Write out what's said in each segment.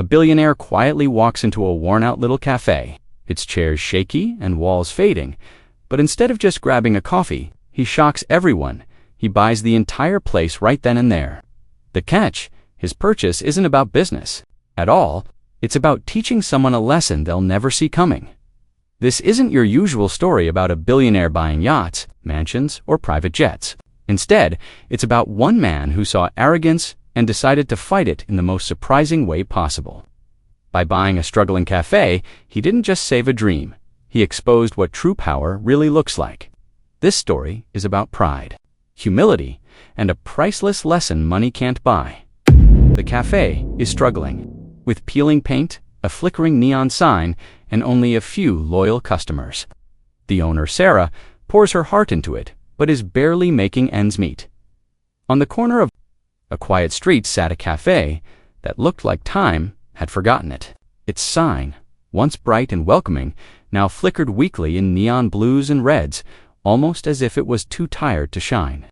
A billionaire quietly walks into a worn-out little cafe, its chairs shaky and walls fading, but instead of just grabbing a coffee, he shocks everyone. He buys the entire place right then and there. The catch: his purchase isn't about business at all. It's about teaching someone a lesson they'll never see coming. This isn't your usual story about a billionaire buying yachts, mansions, or private jets. Instead, it's about one man who saw arrogance and decided to fight it in the most surprising way possible. By buying a struggling cafe, he didn't just save a dream. He exposed what true power really looks like. This story is about pride, humility, and a priceless lesson money can't buy. The cafe is struggling, with peeling paint, a flickering neon sign, and only a few loyal customers. The owner, Sarah, pours her heart into it, but is barely making ends meet. On the corner of a quiet street sat a cafe that looked like time had forgotten it. Its sign, once bright and welcoming, now flickered weakly in neon blues and reds, almost as if it was too tired to shine.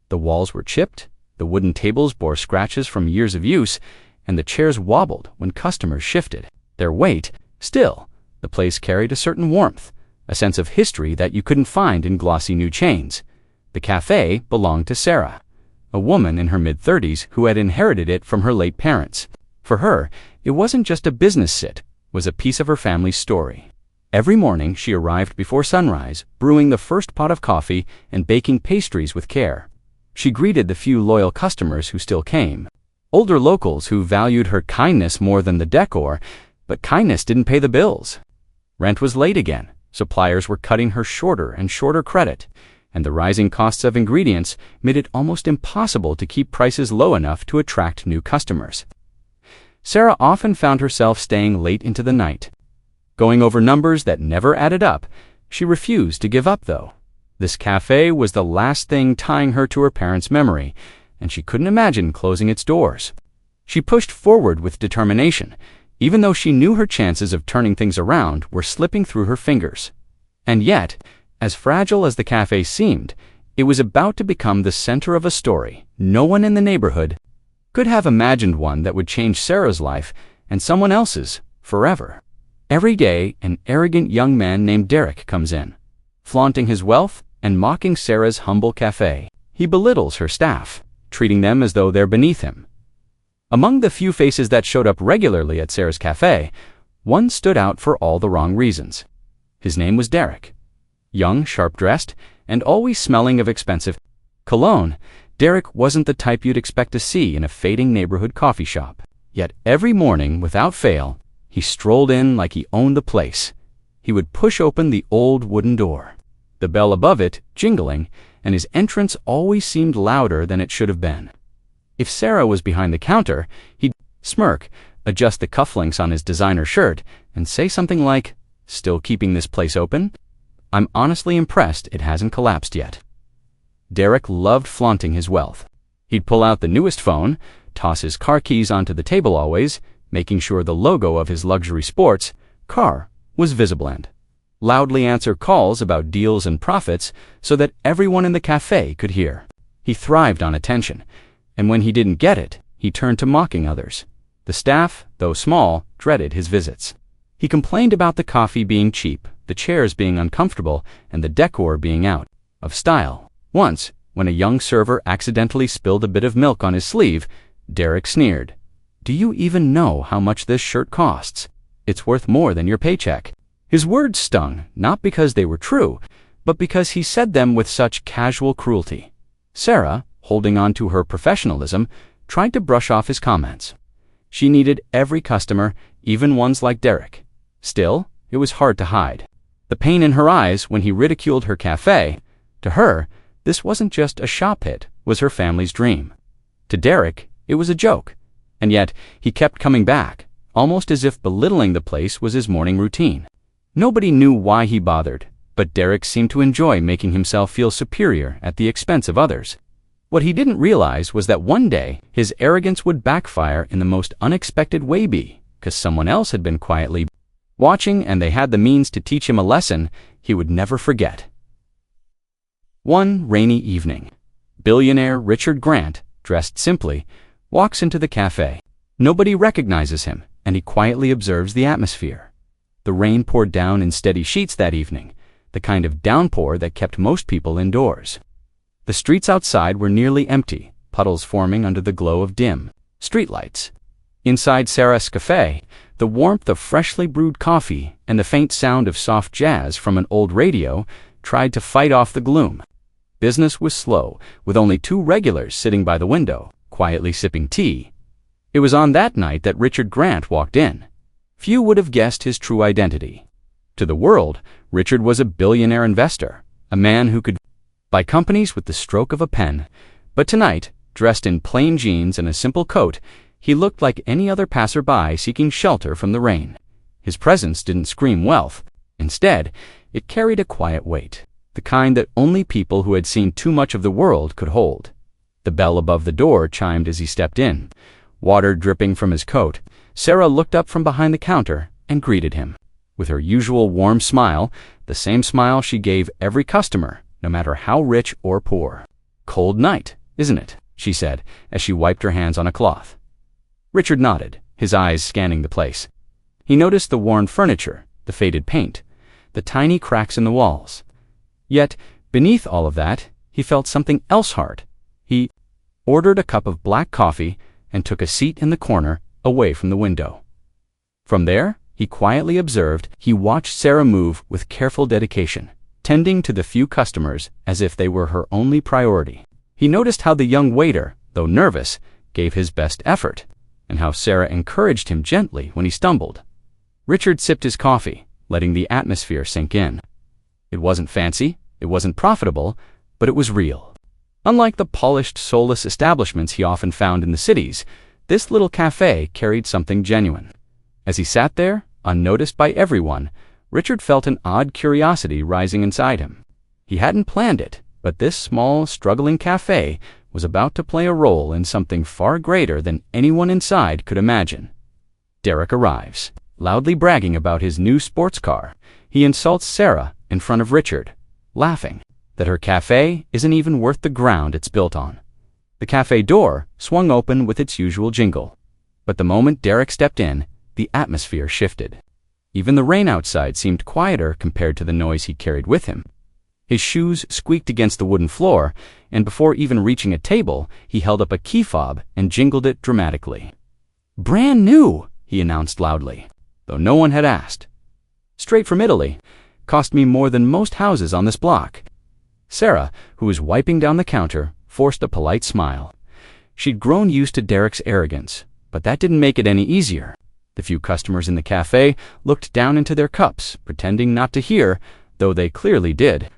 The walls were chipped, the wooden tables bore scratches from years of use, and the chairs wobbled when customers shifted their weight. Still, the place carried a certain warmth, a sense of history that you couldn't find in glossy new chains. The cafe belonged to Sarah, a woman in her mid-30s who had inherited it from her late parents. For her, it wasn't just a business sit, it was a piece of her family's story. Every morning she arrived before sunrise, brewing the first pot of coffee and baking pastries with care. She greeted the few loyal customers who still came, older locals who valued her kindness more than the decor, but kindness didn't pay the bills. Rent was late again, suppliers were cutting her shorter and shorter credit, and the rising costs of ingredients made it almost impossible to keep prices low enough to attract new customers. Sarah often found herself staying late into the night, going over numbers that never added up. She refused to give up, though. This cafe was the last thing tying her to her parents' memory, and she couldn't imagine closing its doors. She pushed forward with determination, even though she knew her chances of turning things around were slipping through her fingers. And yet, as fragile as the cafe seemed, it was about to become the center of a story no one in the neighborhood could have imagined, one that would change Sarah's life and someone else's forever. Every day, an arrogant young man named Derek comes in, flaunting his wealth and mocking Sarah's humble cafe. He belittles her staff, treating them as though they're beneath him. Among the few faces that showed up regularly at Sarah's cafe, one stood out for all the wrong reasons. His name was Derek. Young, sharp-dressed, and always smelling of expensive cologne, Derek wasn't the type you'd expect to see in a fading neighborhood coffee shop. Yet every morning, without fail, he strolled in like he owned the place. He would push open the old wooden door, the bell above it jingling, and his entrance always seemed louder than it should have been. If Sarah was behind the counter, he'd smirk, adjust the cufflinks on his designer shirt, and say something like, "Still keeping this place open? I'm honestly impressed it hasn't collapsed yet." Derek loved flaunting his wealth. He'd pull out the newest phone, toss his car keys onto the table always, making sure the logo of his luxury sports car was visible, and loudly answer calls about deals and profits so that everyone in the cafe could hear. He thrived on attention, and when he didn't get it, he turned to mocking others. The staff, though small, dreaded his visits. He complained about the coffee being cheap, the chairs being uncomfortable, and the decor being out of style. Once, when a young server accidentally spilled a bit of milk on his sleeve, Derek sneered, "Do you even know how much this shirt costs? It's worth more than your paycheck." His words stung, not because they were true, but because he said them with such casual cruelty. Sarah, holding on to her professionalism, tried to brush off his comments. She needed every customer, even ones like Derek. Still, it was hard to hide the pain in her eyes when he ridiculed her cafe. To her, this wasn't just a shop hit, it was her family's dream. To Derek, it was a joke, and yet he kept coming back, almost as if belittling the place was his morning routine. Nobody knew why he bothered, but Derek seemed to enjoy making himself feel superior at the expense of others. What he didn't realize was that one day his arrogance would backfire in the most unexpected way, because someone else had been quietly watching and they had the means to teach him a lesson he would never forget. One rainy evening, billionaire Richard Grant, dressed simply, walks into the cafe. Nobody recognizes him, and he quietly observes the atmosphere. The rain poured down in steady sheets that evening, the kind of downpour that kept most people indoors. The streets outside were nearly empty, puddles forming under the glow of dim streetlights. Inside Sarah's Café, the warmth of freshly brewed coffee and the faint sound of soft jazz from an old radio tried to fight off the gloom. Business was slow, with only 2 regulars sitting by the window, quietly sipping tea. It was on that night that Richard Grant walked in. Few would have guessed his true identity. To the world, Richard was a billionaire investor, a man who could buy companies with the stroke of a pen. But tonight, dressed in plain jeans and a simple coat, he looked like any other passerby seeking shelter from the rain. His presence didn't scream wealth. Instead, it carried a quiet weight, the kind that only people who had seen too much of the world could hold. The bell above the door chimed as he stepped in. Water dripping from his coat, Sarah looked up from behind the counter and greeted him. With her usual warm smile, the same smile she gave every customer, no matter how rich or poor. "Cold night, isn't it?" she said, as she wiped her hands on a cloth. Richard nodded, his eyes scanning the place. He noticed the worn furniture, the faded paint, the tiny cracks in the walls. Yet, beneath all of that, he felt something else hard. He ordered a cup of black coffee and took a seat in the corner, away from the window. From there, he quietly observed. He watched Sarah move with careful dedication, tending to the few customers as if they were her only priority. He noticed how the young waiter, though nervous, gave his best effort, and how Sarah encouraged him gently when he stumbled. Richard sipped his coffee, letting the atmosphere sink in. It wasn't fancy, it wasn't profitable, but it was real. Unlike the polished, soulless establishments he often found in the cities, this little cafe carried something genuine. As he sat there, unnoticed by everyone, Richard felt an odd curiosity rising inside him. He hadn't planned it, but this small, struggling cafe was about to play a role in something far greater than anyone inside could imagine. Derek arrives, loudly bragging about his new sports car. He insults Sarah in front of Richard, laughing that her cafe isn't even worth the ground it's built on. The cafe door swung open with its usual jingle. But the moment Derek stepped in, the atmosphere shifted. Even the rain outside seemed quieter compared to the noise he carried with him. His shoes squeaked against the wooden floor, and before even reaching a table, he held up a key fob and jingled it dramatically. "Brand new," he announced loudly, though no one had asked. "Straight from Italy. Cost me more than most houses on this block." Sarah, who was wiping down the counter, forced a polite smile. She'd grown used to Derek's arrogance, but that didn't make it any easier. The few customers in the cafe looked down into their cups, pretending not to hear, though they clearly did.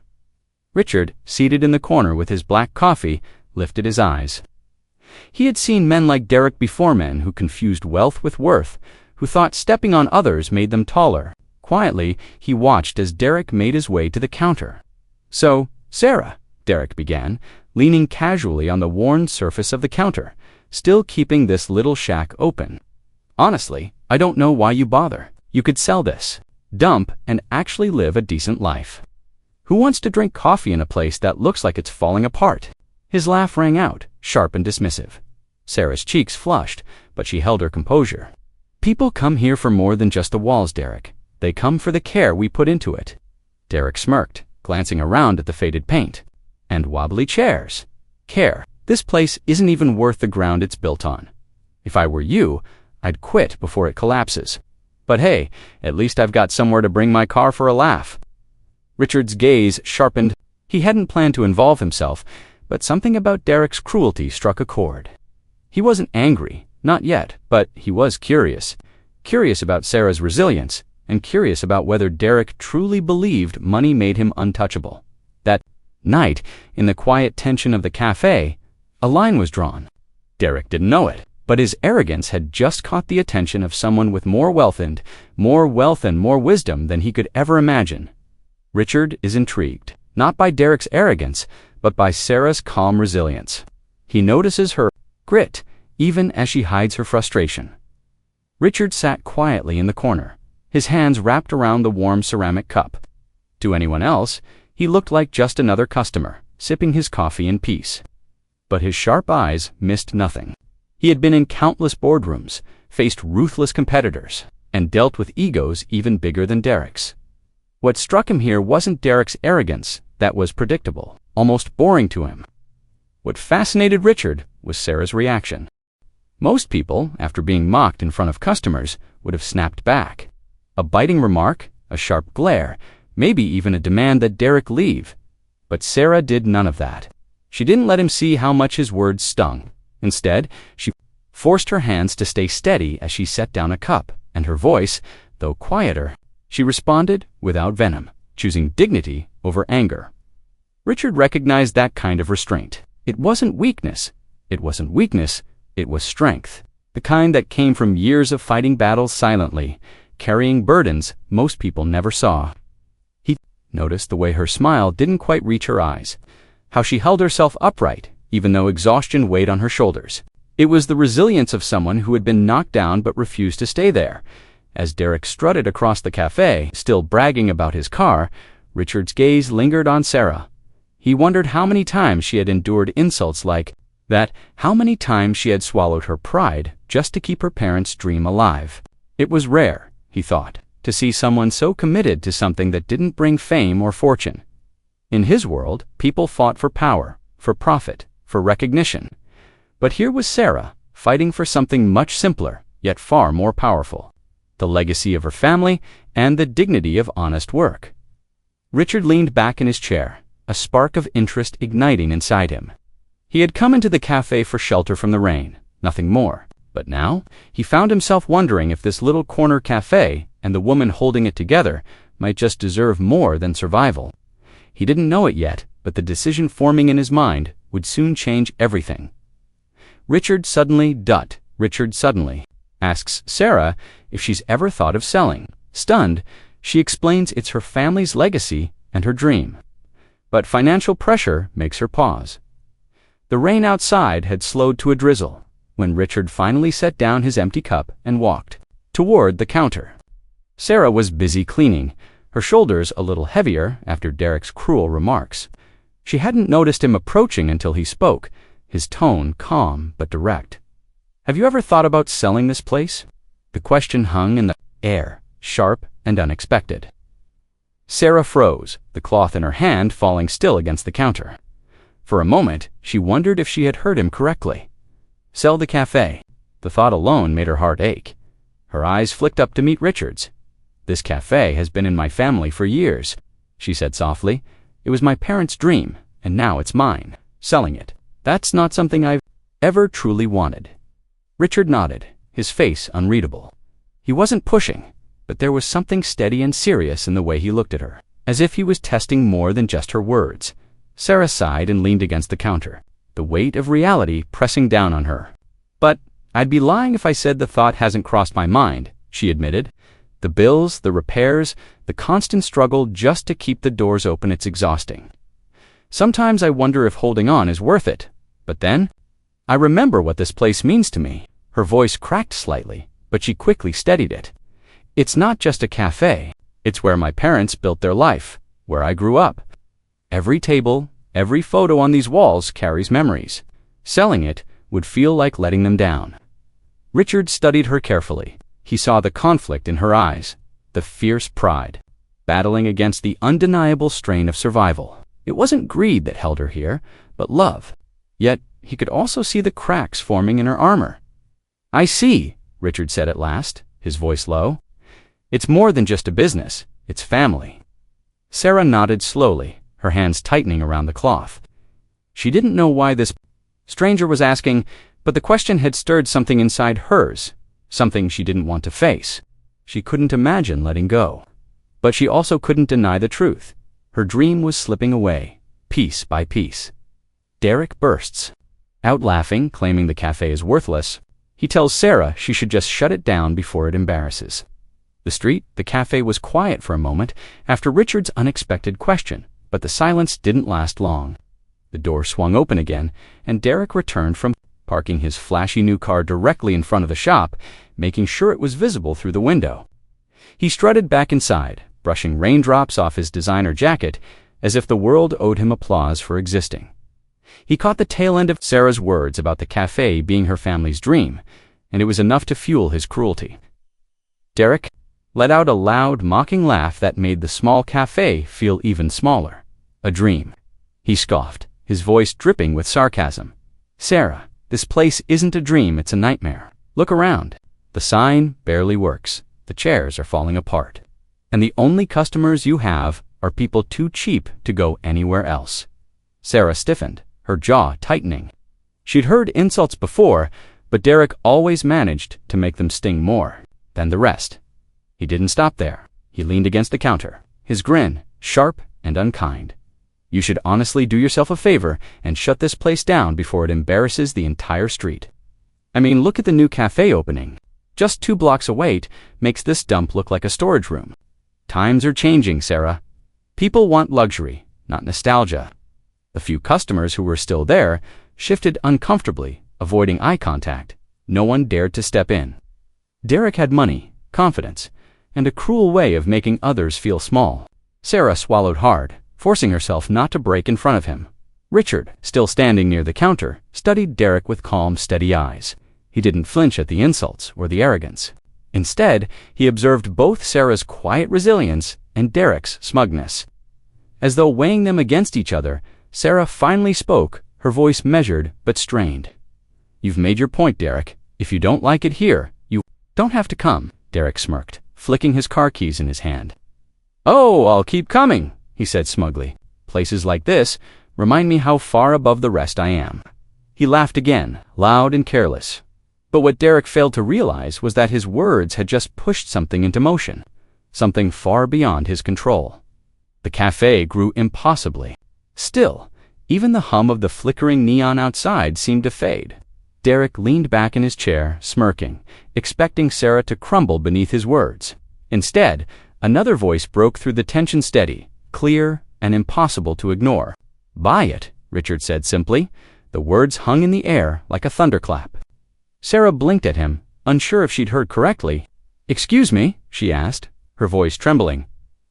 Richard, seated in the corner with his black coffee, lifted his eyes. He had seen men like Derek before, men who confused wealth with worth, who thought stepping on others made them taller. Quietly, he watched as Derek made his way to the counter. "So, Sarah," Derek began, leaning casually on the worn surface of the counter, still keeping this little shack open. "Honestly, I don't know why you bother. You could sell this, dump, and actually live a decent life. Who wants to drink coffee in a place that looks like it's falling apart?" His laugh rang out, sharp and dismissive. Sarah's cheeks flushed, but she held her composure. "People come here for more than just the walls, Derek. They come for the care we put into it." Derek smirked, glancing around at the faded paint. "And wobbly chairs. Care. This place isn't even worth the ground it's built on. If I were you, I'd quit before it collapses. But hey, at least I've got somewhere to bring my car for a laugh." Richard's gaze sharpened. He hadn't planned to involve himself, but something about Derek's cruelty struck a chord. He wasn't angry, not yet, but he was curious. Curious about Sarah's resilience, and curious about whether Derek truly believed money made him untouchable. That night, in the quiet tension of the cafe, a line was drawn. Derek didn't know it, but his arrogance had just caught the attention of someone with more wealth and more wisdom than he could ever imagine. Richard is intrigued, not by Derek's arrogance, but by Sarah's calm resilience. He notices her grit, even as she hides her frustration. Richard sat quietly in the corner, his hands wrapped around the warm ceramic cup. To anyone else, he looked like just another customer, sipping his coffee in peace. But his sharp eyes missed nothing. He had been in countless boardrooms, faced ruthless competitors, and dealt with egos even bigger than Derek's. What struck him here wasn't Derek's arrogance, that was predictable, almost boring to him. What fascinated Richard was Sarah's reaction. Most people, after being mocked in front of customers, would have snapped back. A biting remark, a sharp glare, maybe even a demand that Derek leave. But Sarah did none of that. She didn't let him see how much his words stung. Instead, she forced her hands to stay steady as she set down a cup, and her voice, though quieter, she responded without venom, choosing dignity over anger. Richard recognized that kind of restraint. It wasn't weakness. It wasn't weakness. It was strength. The kind that came from years of fighting battles silently, carrying burdens most people never saw. He noticed the way her smile didn't quite reach her eyes, how she held herself upright, even though exhaustion weighed on her shoulders. It was the resilience of someone who had been knocked down but refused to stay there. As Derek strutted across the cafe, still bragging about his car, Richard's gaze lingered on Sarah. He wondered how many times she had endured insults like that, how many times she had swallowed her pride just to keep her parents' dream alive. It was rare, he thought, to see someone so committed to something that didn't bring fame or fortune. In his world, people fought for power, for profit, for recognition. But here was Sarah, fighting for something much simpler, yet far more powerful: the legacy of her family and the dignity of honest work. Richard leaned back in his chair, a spark of interest igniting inside him. He had come into the cafe for shelter from the rain, nothing more. But now, he found himself wondering if this little corner cafe, and the woman holding it together, might just deserve more than survival. He didn't know it yet, but the decision forming in his mind would soon change everything. Richard suddenly asks Sarah if she's ever thought of selling. Stunned, she explains it's her family's legacy and her dream. But financial pressure makes her pause. The rain outside had slowed to a drizzle when Richard finally set down his empty cup and walked toward the counter. Sarah was busy cleaning, her shoulders a little heavier after Derek's cruel remarks. She hadn't noticed him approaching until he spoke, his tone calm but direct. "Have you ever thought about selling this place?" The question hung in the air, sharp and unexpected. Sarah froze, the cloth in her hand falling still against the counter. For a moment, she wondered if she had heard him correctly. Sell the cafe. The thought alone made her heart ache. Her eyes flicked up to meet Richard's. "This cafe has been in my family for years," she said softly. "It was my parents' dream, and now it's mine. Selling it, that's not something I've ever truly wanted." Richard nodded, his face unreadable. He wasn't pushing, but there was something steady and serious in the way he looked at her, as if he was testing more than just her words. Sarah sighed and leaned against the counter, the weight of reality pressing down on her. "But I'd be lying if I said the thought hasn't crossed my mind," she admitted. "The bills, the repairs, the constant struggle just to keep the doors open, it's exhausting. Sometimes I wonder if holding on is worth it. But then, I remember what this place means to me." Her voice cracked slightly, but she quickly steadied it. "It's not just a cafe. It's where my parents built their life, where I grew up. Every table, every photo on these walls carries memories. Selling it would feel like letting them down." Richard studied her carefully. He saw the conflict in her eyes, the fierce pride, battling against the undeniable strain of survival. It wasn't greed that held her here, but love. Yet, he could also see the cracks forming in her armor. "I see," Richard said at last, his voice low. "It's more than just a business, it's family." Sarah nodded slowly, her hands tightening around the cloth. She didn't know why this stranger was asking, but the question had stirred something inside hers, something she didn't want to face. She couldn't imagine letting go. But she also couldn't deny the truth. Her dream was slipping away, piece by piece. Derek bursts out laughing, claiming the cafe is worthless. He tells Sarah she should just shut it down before it embarrasses. The cafe was quiet for a moment after Richard's unexpected question, but the silence didn't last long. The door swung open again, and Derek returned from parking his flashy new car directly in front of the shop, making sure it was visible through the window. He strutted back inside, brushing raindrops off his designer jacket, as if the world owed him applause for existing. He caught the tail end of Sarah's words about the cafe being her family's dream, and it was enough to fuel his cruelty. Derek let out a loud, mocking laugh that made the small cafe feel even smaller. A dream. He scoffed, his voice dripping with sarcasm. Sarah, this place isn't a dream, it's a nightmare. Look around. The sign barely works. The chairs are falling apart. And the only customers you have are people too cheap to go anywhere else. Sarah stiffened, her jaw tightening. She'd heard insults before, but Derek always managed to make them sting more than the rest. He didn't stop there. He leaned against the counter, his grin sharp and unkind. You should honestly do yourself a favor and shut this place down before it embarrasses the entire street. I mean, look at the new cafe opening. Just 2 blocks away makes this dump look like a storage room. Times are changing, Sarah. People want luxury, not nostalgia. The few customers who were still there shifted uncomfortably, avoiding eye contact. No one dared to step in. Derek had money, confidence, and a cruel way of making others feel small. Sarah swallowed hard, forcing herself not to break in front of him. Richard, still standing near the counter, studied Derek with calm, steady eyes. He didn't flinch at the insults or the arrogance. Instead, he observed both Sarah's quiet resilience and Derek's smugness. As though weighing them against each other, Sarah finally spoke, her voice measured but strained. You've made your point, Derek. If you don't like it here, you don't have to come, Derek smirked, flicking his car keys in his hand. Oh, I'll keep coming, he said smugly. Places like this remind me how far above the rest I am. He laughed again, loud and careless. But what Derek failed to realize was that his words had just pushed something into motion, something far beyond his control. The cafe grew impossibly still. Even the hum of the flickering neon outside seemed to fade. Derek leaned back in his chair, smirking, expecting Sarah to crumble beneath his words. Instead, another voice broke through the tension, steady, clear, and impossible to ignore. Buy it, Richard said simply. The words hung in the air like a thunderclap. Sarah blinked at him, unsure if she'd heard correctly. Excuse me, she asked, her voice trembling.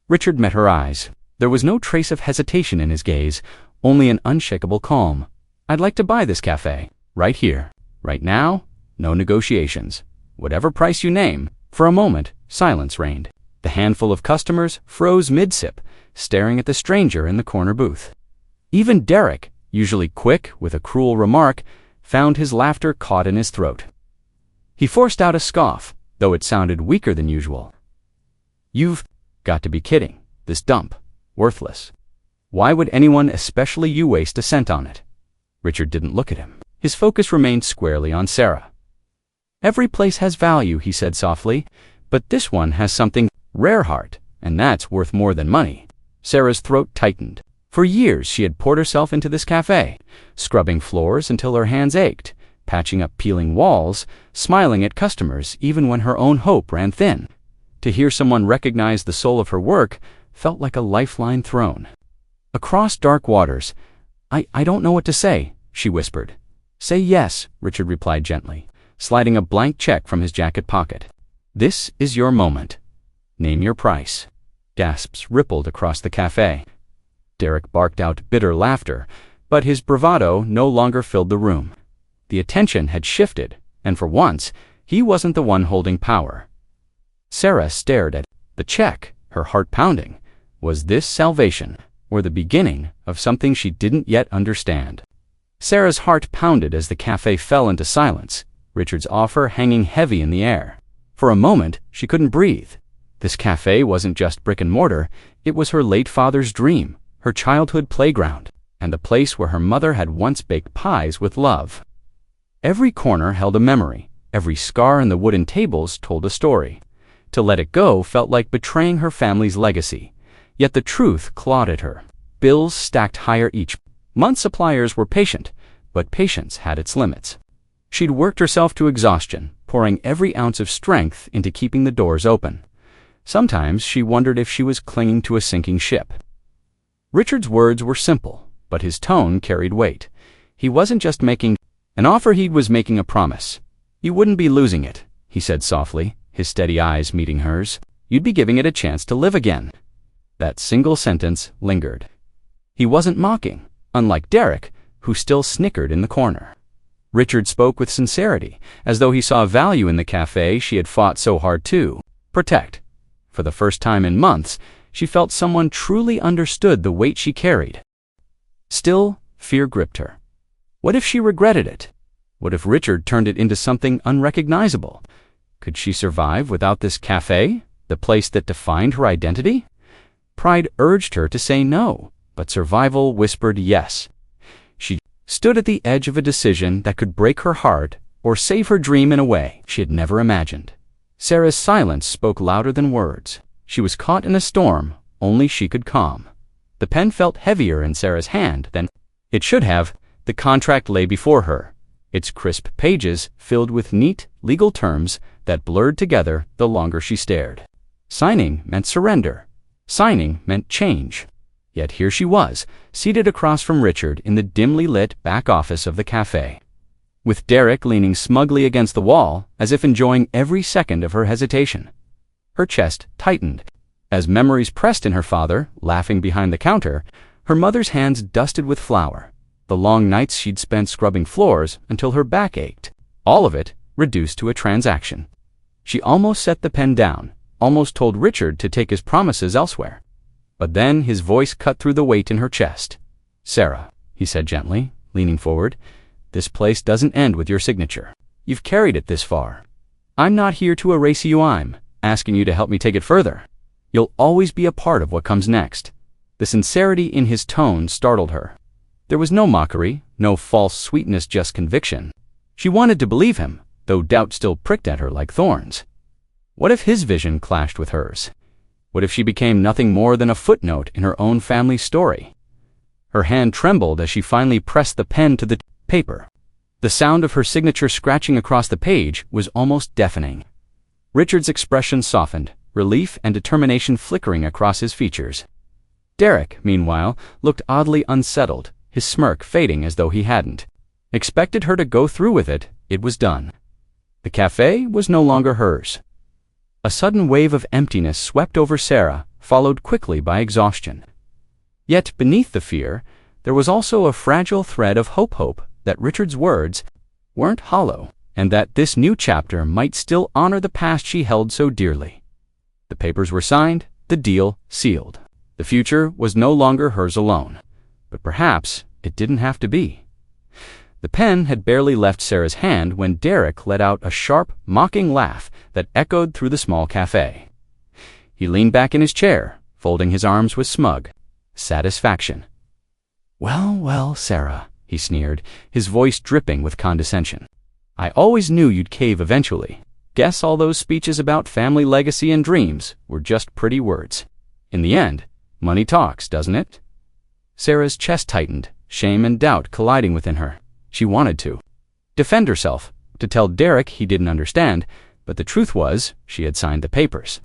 Richard met her eyes. There was no trace of hesitation in his gaze, only an unshakable calm. I'd like to buy this cafe. Right here. Right now. No negotiations. Whatever price you name. For a moment, silence reigned. The handful of customers froze mid-sip, staring at the stranger in the corner booth. Even Derek, usually quick with a cruel remark, found his laughter caught in his throat. He forced out a scoff, though it sounded weaker than usual. You've got to be kidding. This dump. Worthless. Why would anyone, especially you, waste a cent on it? Richard didn't look at him. His focus remained squarely on Sarah. Every place has value, he said softly, but this one has something rare, heart, and that's worth more than money. Sarah's throat tightened. For years she had poured herself into this cafe, scrubbing floors until her hands ached, patching up peeling walls, smiling at customers even when her own hope ran thin. To hear someone recognize the soul of her work felt like a lifeline thrown. Across dark waters, I don't know what to say, she whispered. Say yes, Richard replied gently, sliding a blank check from his jacket pocket. This is your moment. Name your price. Gasps rippled across the cafe. Derek barked out bitter laughter, but his bravado no longer filled the room. The attention had shifted, and for once, he wasn't the one holding power. Sarah stared at the check, her heart pounding. Was this salvation, or the beginning of something she didn't yet understand? Sarah's heart pounded as the cafe fell into silence, Richard's offer hanging heavy in the air. For a moment, she couldn't breathe. This cafe wasn't just brick and mortar, it was her late father's dream, her childhood playground, and the place where her mother had once baked pies with love. Every corner held a memory, every scar in the wooden tables told a story. To let it go felt like betraying her family's legacy, yet the truth clawed at her. Bills stacked higher each month. Suppliers were patient, but patience had its limits. She'd worked herself to exhaustion, pouring every ounce of strength into keeping the doors open. Sometimes she wondered if she was clinging to a sinking ship. Richard's words were simple, but his tone carried weight. He wasn't just making an offer, he was making a promise. You wouldn't be losing it, he said softly, his steady eyes meeting hers. You'd be giving it a chance to live again. That single sentence lingered. He wasn't mocking, unlike Derek, who still snickered in the corner. Richard spoke with sincerity, as though he saw value in the cafe she had fought so hard to protect. For the first time in months, she felt someone truly understood the weight she carried. Still, fear gripped her. What if she regretted it? What if Richard turned it into something unrecognizable? Could she survive without this cafe, the place that defined her identity? Pride urged her to say no, but survival whispered yes. She stood at the edge of a decision that could break her heart or save her dream in a way she had never imagined. Sarah's silence spoke louder than words. She was caught in a storm only she could calm. The pen felt heavier in Sarah's hand than it should have. The contract lay before her, its crisp pages filled with neat, legal terms that blurred together the longer she stared. Signing meant surrender. Signing meant change. Yet here she was, seated across from Richard in the dimly lit back office of the cafe, with Derek leaning smugly against the wall as if enjoying every second of her hesitation. Her chest tightened. As memories pressed in her father, laughing behind the counter, her mother's hands dusted with flour, the long nights she'd spent scrubbing floors until her back ached, all of it reduced to a transaction. She almost set the pen down, almost told Richard to take his promises elsewhere. But then his voice cut through the weight in her chest. "Sarah," he said gently, leaning forward, "this place doesn't end with your signature. You've carried it this far. I'm not here to erase you. I'm asking you to help me take it further. You'll always be a part of what comes next." The sincerity in his tone startled her. There was no mockery, no false sweetness, just conviction. She wanted to believe him, though doubt still pricked at her like thorns. What if his vision clashed with hers? What if she became nothing more than a footnote in her own family story? Her hand trembled as she finally pressed the pen to the paper. The sound of her signature scratching across the page was almost deafening. Richard's expression softened, relief and determination flickering across his features. Derek, meanwhile, looked oddly unsettled, his smirk fading as though he hadn't expected her to go through with it. It was done. The cafe was no longer hers. A sudden wave of emptiness swept over Sarah, followed quickly by exhaustion. Yet beneath the fear, there was also a fragile thread of hope that Richard's words weren't hollow, and that this new chapter might still honor the past she held so dearly. The papers were signed, the deal sealed. The future was no longer hers alone. But perhaps it didn't have to be. The pen had barely left Sarah's hand when Derek let out a sharp, mocking laugh that echoed through the small cafe. He leaned back in his chair, folding his arms with smug satisfaction. "Well, well, Sarah," he sneered, his voice dripping with condescension. "I always knew you'd cave eventually. Guess all those speeches about family legacy and dreams were just pretty words. In the end, money talks, doesn't it?" Sarah's chest tightened, shame and doubt colliding within her. She wanted to defend herself, to tell Derek he didn't understand, but the truth was she had signed the papers.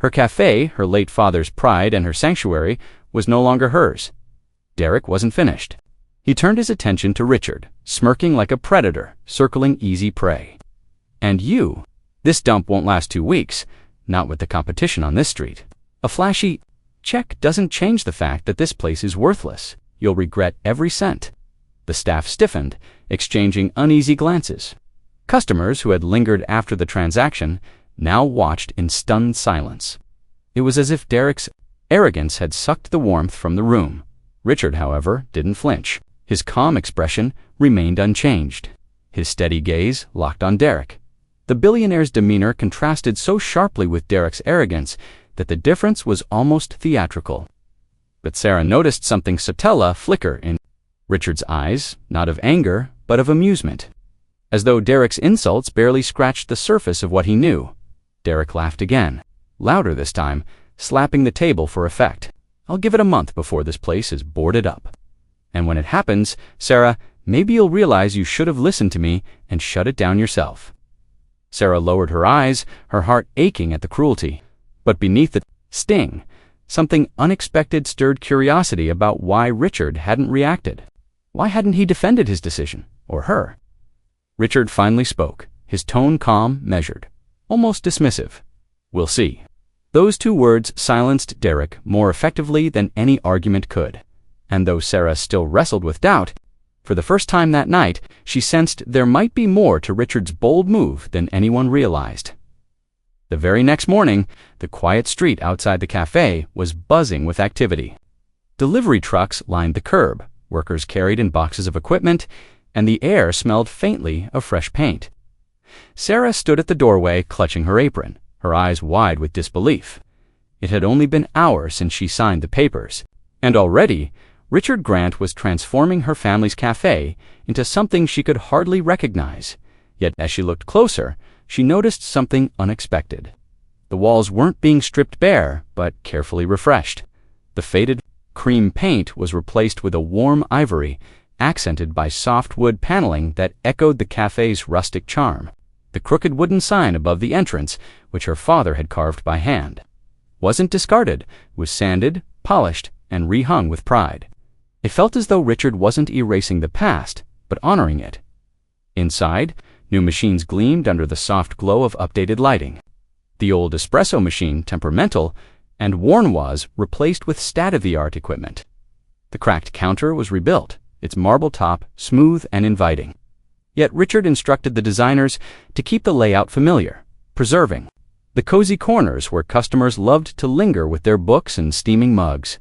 Her cafe, her late father's pride and her sanctuary, was no longer hers. Derek wasn't finished. He turned his attention to Richard, smirking like a predator, circling easy prey. "And you? This dump won't last 2 weeks, not with the competition on this street. A flashy check doesn't change the fact that this place is worthless. You'll regret every cent." The staff stiffened, exchanging uneasy glances. Customers who had lingered after the transaction now watched in stunned silence. It was as if Derek's arrogance had sucked the warmth from the room. Richard, however, didn't flinch. His calm expression remained unchanged. His steady gaze locked on Derek. The billionaire's demeanor contrasted so sharply with Derek's arrogance that the difference was almost theatrical. But Sarah noticed something subtler flicker in Richard's eyes, not of anger, but of amusement. As though Derek's insults barely scratched the surface of what he knew. Derek laughed again, louder this time, slapping the table for effect. "I'll give it a month before this place is boarded up. And when it happens, Sarah, maybe you'll realize you should have listened to me and shut it down yourself." Sarah lowered her eyes, her heart aching at the cruelty. But beneath the sting, something unexpected stirred curiosity about why Richard hadn't reacted. Why hadn't he defended his decision, or her? Richard finally spoke, his tone calm, measured, almost dismissive. "We'll see." Those 2 words silenced Derek more effectively than any argument could. And though Sarah still wrestled with doubt, For the first time that night, she sensed there might be more to Richard's bold move than anyone realized. The very next morning, the quiet street outside the cafe was buzzing with activity. Delivery trucks lined the curb, workers carried in boxes of equipment, and the air smelled faintly of fresh paint. Sarah stood at the doorway clutching her apron, her eyes wide with disbelief. It had only been hours since she signed the papers, and already Richard Grant was transforming her family's cafe into something she could hardly recognize. Yet as she looked closer, she noticed something unexpected. The walls weren't being stripped bare, but carefully refreshed. The faded cream paint was replaced with a warm ivory, accented by soft wood paneling that echoed the cafe's rustic charm. The crooked wooden sign above the entrance, which her father had carved by hand, wasn't discarded, was sanded, polished, and rehung with pride. It felt as though Richard wasn't erasing the past, but honoring it. Inside, new machines gleamed under the soft glow of updated lighting. The old espresso machine, temperamental, and worn, was replaced with state-of-the-art equipment. The cracked counter was rebuilt, its marble top smooth and inviting. Yet Richard instructed the designers to keep the layout familiar, preserving the cozy corners where customers loved to linger with their books and steaming mugs.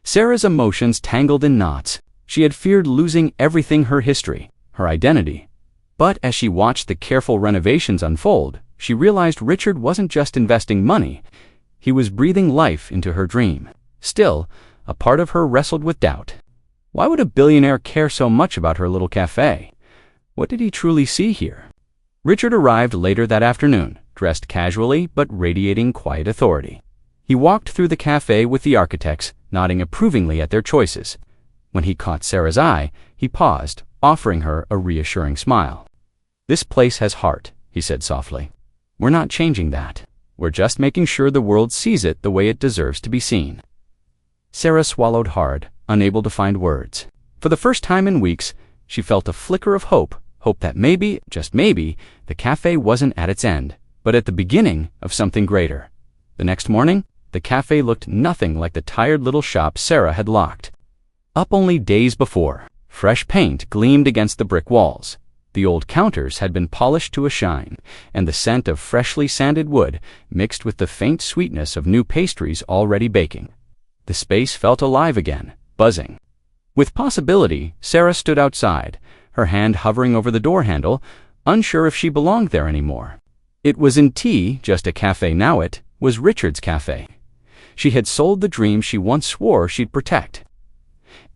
Sarah's emotions tangled in knots. She had feared losing everything: her history, her identity. But as she watched the careful renovations unfold, she realized Richard wasn't just investing money, he was breathing life into her dream. Still, a part of her wrestled with doubt. Why would a billionaire care so much about her little cafe? What did he truly see here? Richard arrived later that afternoon, dressed casually but radiating quiet authority. He walked through the cafe with the architects, nodding approvingly at their choices. When he caught Sarah's eye, he paused, offering her a reassuring smile. "This place has heart," he said softly. "We're not changing that. We're just making sure the world sees it the way it deserves to be seen." Sarah swallowed hard, unable to find words. For the first time in weeks, she felt a flicker of hope that maybe, just maybe, the cafe wasn't at its end, but at the beginning of something greater. The next morning, the cafe looked nothing like the tired little shop Sarah had locked up only days before. Fresh paint gleamed against the brick walls. The old counters had been polished to a shine, and the scent of freshly sanded wood mixed with the faint sweetness of new pastries already baking. The space felt alive again, buzzing with possibility. Sarah stood outside, her hand hovering over the door handle, unsure if she belonged there anymore. It was indeed just a cafe now. It was Richard's cafe. She had sold the dream she once swore she'd protect.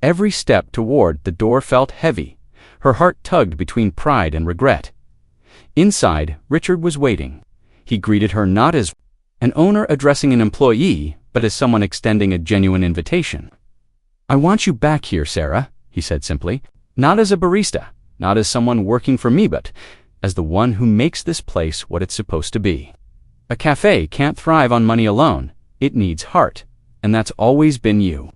Every step toward the door felt heavy. Her heart tugged between pride and regret. Inside, Richard was waiting. He greeted her not as an owner addressing an employee, but as someone extending a genuine invitation. "I want you back here, Sarah," he said simply. "Not as a barista, not as someone working for me, but as the one who makes this place what it's supposed to be. A cafe can't thrive on money alone. It needs heart, and that's always been you."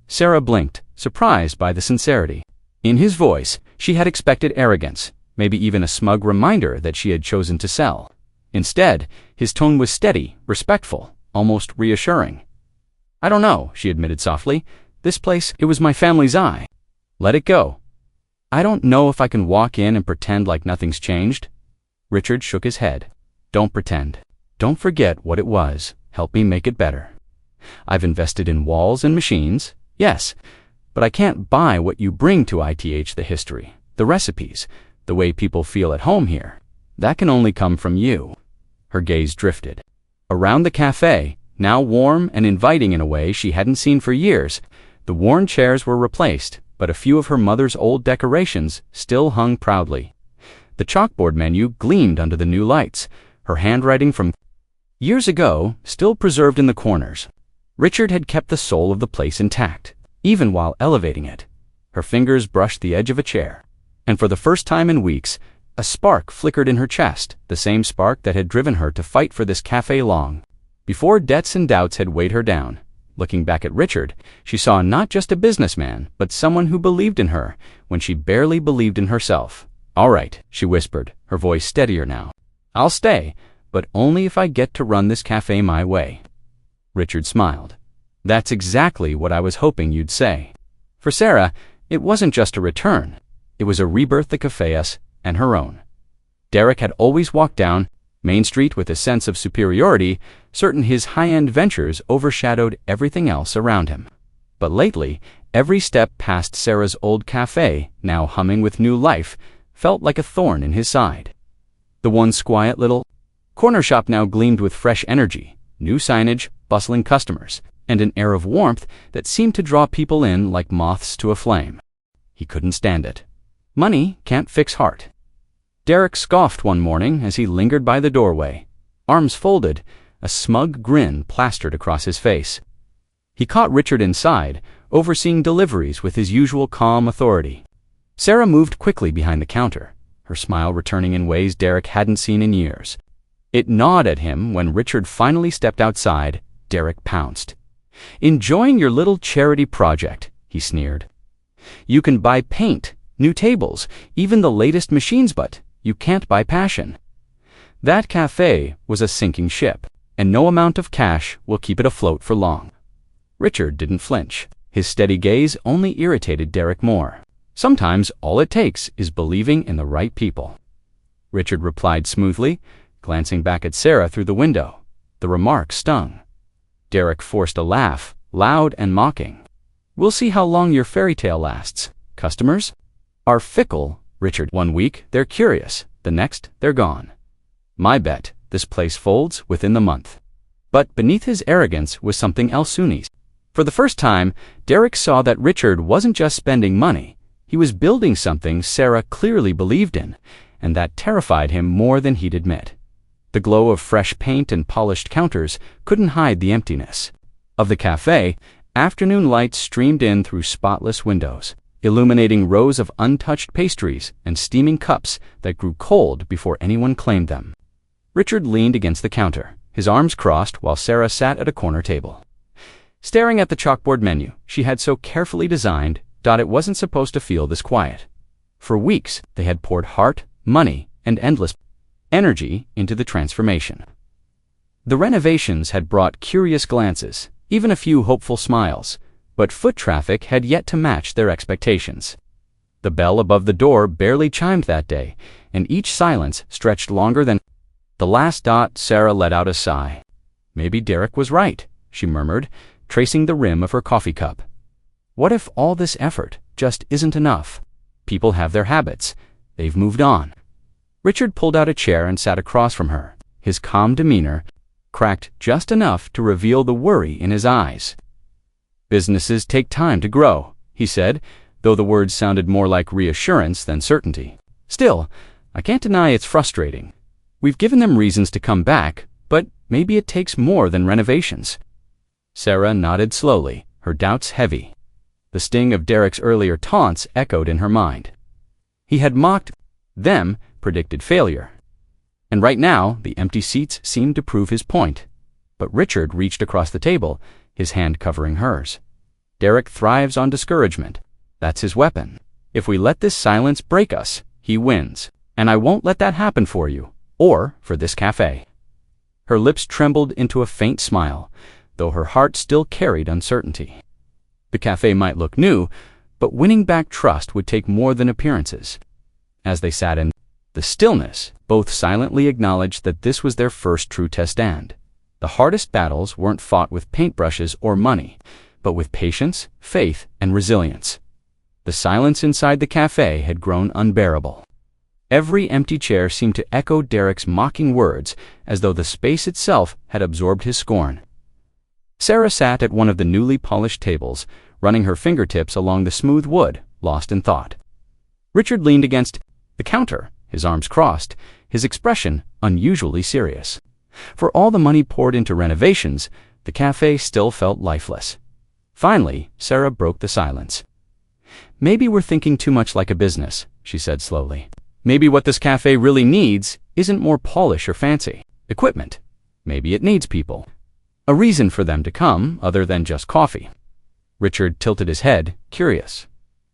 Sarah blinked, surprised by the sincerity. In his voice, she had expected arrogance, maybe even a smug reminder that she had chosen to sell. Instead, his tone was steady, respectful, almost reassuring. "I don't know," she admitted softly. "This place, it was my family's eye. Let it go. I don't know if I can walk in and pretend like nothing's changed." Richard shook his head. "Don't pretend. Don't forget what it was. Help me make it better. I've invested in walls and machines, yes, but I can't buy what you bring to ITH: the history, the recipes, the way people feel at home here. That can only come from you." Her gaze drifted around the cafe, now warm and inviting in a way she hadn't seen for years. The worn chairs were replaced, but a few of her mother's old decorations still hung proudly. The chalkboard menu gleamed under the new lights, her handwriting from years ago still preserved in the corners. Richard had kept the soul of the place intact, even while elevating it. Her fingers brushed the edge of a chair, and for the first time in weeks, a spark flickered in her chest, the same spark that had driven her to fight for this cafe long before debts and doubts had weighed her down. Looking back at Richard, she saw not just a businessman, but someone who believed in her when she barely believed in herself. "All right," she whispered, her voice steadier now. "I'll stay, but only if I get to run this cafe my way." Richard smiled. "That's exactly what I was hoping you'd say." For Sarah, it wasn't just a return. It was a rebirth the cafe's and her own. Derek had always walked down Main Street with a sense of superiority, certain his high-end ventures overshadowed everything else around him. But lately, every step past Sarah's old cafe, now humming with new life, felt like a thorn in his side. The once quiet little corner shop now gleamed with fresh energy, new signage, bustling customers, and an air of warmth that seemed to draw people in like moths to a flame. He couldn't stand it. Money can't fix heart. Derek scoffed one morning as he lingered by the doorway, arms folded, a smug grin plastered across his face. He caught Richard inside, overseeing deliveries with his usual calm authority. Sarah moved quickly behind the counter, her smile returning in ways Derek hadn't seen in years. It gnawed at him when Richard finally stepped outside. Derek pounced. "Enjoying your little charity project," he sneered. "You can buy paint, new tables, even the latest machines, but you can't buy passion. That cafe was a sinking ship, and no amount of cash will keep it afloat for long." Richard didn't flinch. His steady gaze only irritated Derek more. "Sometimes all it takes is believing in the right people," Richard replied smoothly, glancing back at Sarah through the window. The remark stung. Derek forced a laugh, loud and mocking. "We'll see how long your fairy tale lasts. Customers are fickle, Richard. 1 week, they're curious. The next, they're gone. My bet, this place folds within the month." But beneath his arrogance was something else uneasy. For the first time, Derek saw that Richard wasn't just spending money. He was building something Sarah clearly believed in, and that terrified him more than he'd admit. The glow of fresh paint and polished counters couldn't hide the emptiness. Of the cafe, afternoon light streamed in through spotless windows, illuminating rows of untouched pastries and steaming cups that grew cold before anyone claimed them. Richard leaned against the counter, his arms crossed while Sarah sat at a corner table. Staring at the chalkboard menu she had so carefully designed, it wasn't supposed to feel this quiet. For weeks, they had poured heart, money, and endless energy into the transformation. The renovations had brought curious glances, even a few hopeful smiles, but foot traffic had yet to match their expectations. The bell above the door barely chimed that day, and each silence stretched longer than the last. Sarah let out a sigh. Maybe Derek was right, she murmured, tracing the rim of her coffee cup. What if all this effort just isn't enough? People have their habits. They've moved on. Richard pulled out a chair and sat across from her, his calm demeanor cracked just enough to reveal the worry in his eyes. "Businesses take time to grow," he said, though the words sounded more like reassurance than certainty. "Still, I can't deny it's frustrating. We've given them reasons to come back, but maybe it takes more than renovations." Sarah nodded slowly, her doubts heavy. The sting of Derek's earlier taunts echoed in her mind. He had mocked them, predicted failure. And right now, the empty seats seemed to prove his point. But Richard reached across the table, his hand covering hers. "Derek thrives on discouragement. That's his weapon. If we let this silence break us, he wins. And I won't let that happen for you, or for this cafe." Her lips trembled into a faint smile, though her heart still carried uncertainty. The cafe might look new, but winning back trust would take more than appearances. As they sat in the stillness, both silently acknowledged that this was their first true test, and the hardest battles weren't fought with paintbrushes or money, but with patience, faith, and resilience. The silence inside the cafe had grown unbearable. Every empty chair seemed to echo Derek's mocking words, as though the space itself had absorbed his scorn. Sarah sat at one of the newly polished tables, running her fingertips along the smooth wood, lost in thought. Richard leaned against the counter, his arms crossed, his expression unusually serious. For all the money poured into renovations, the cafe still felt lifeless. Finally, Sarah broke the silence. "Maybe we're thinking too much like a business," she said slowly. "Maybe what this cafe really needs isn't more polish or fancy equipment. Maybe it needs people. A reason for them to come other than just coffee." Richard tilted his head, curious.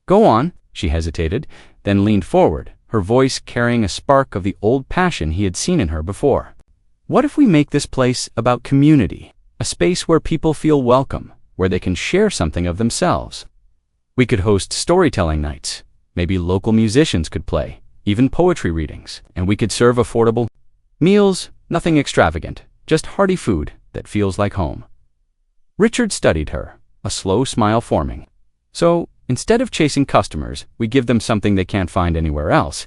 "Go on," she hesitated, then leaned forward, her voice carrying a spark of the old passion he had seen in her before. "What if we make this place about community, a space where people feel welcome, where they can share something of themselves? We could host storytelling nights, Maybe local musicians could play, even poetry readings, and we could serve affordable meals, nothing extravagant, just hearty food that feels like home. Richard studied her, a slow smile forming. So, instead of chasing customers, we give them something they can't find anywhere else.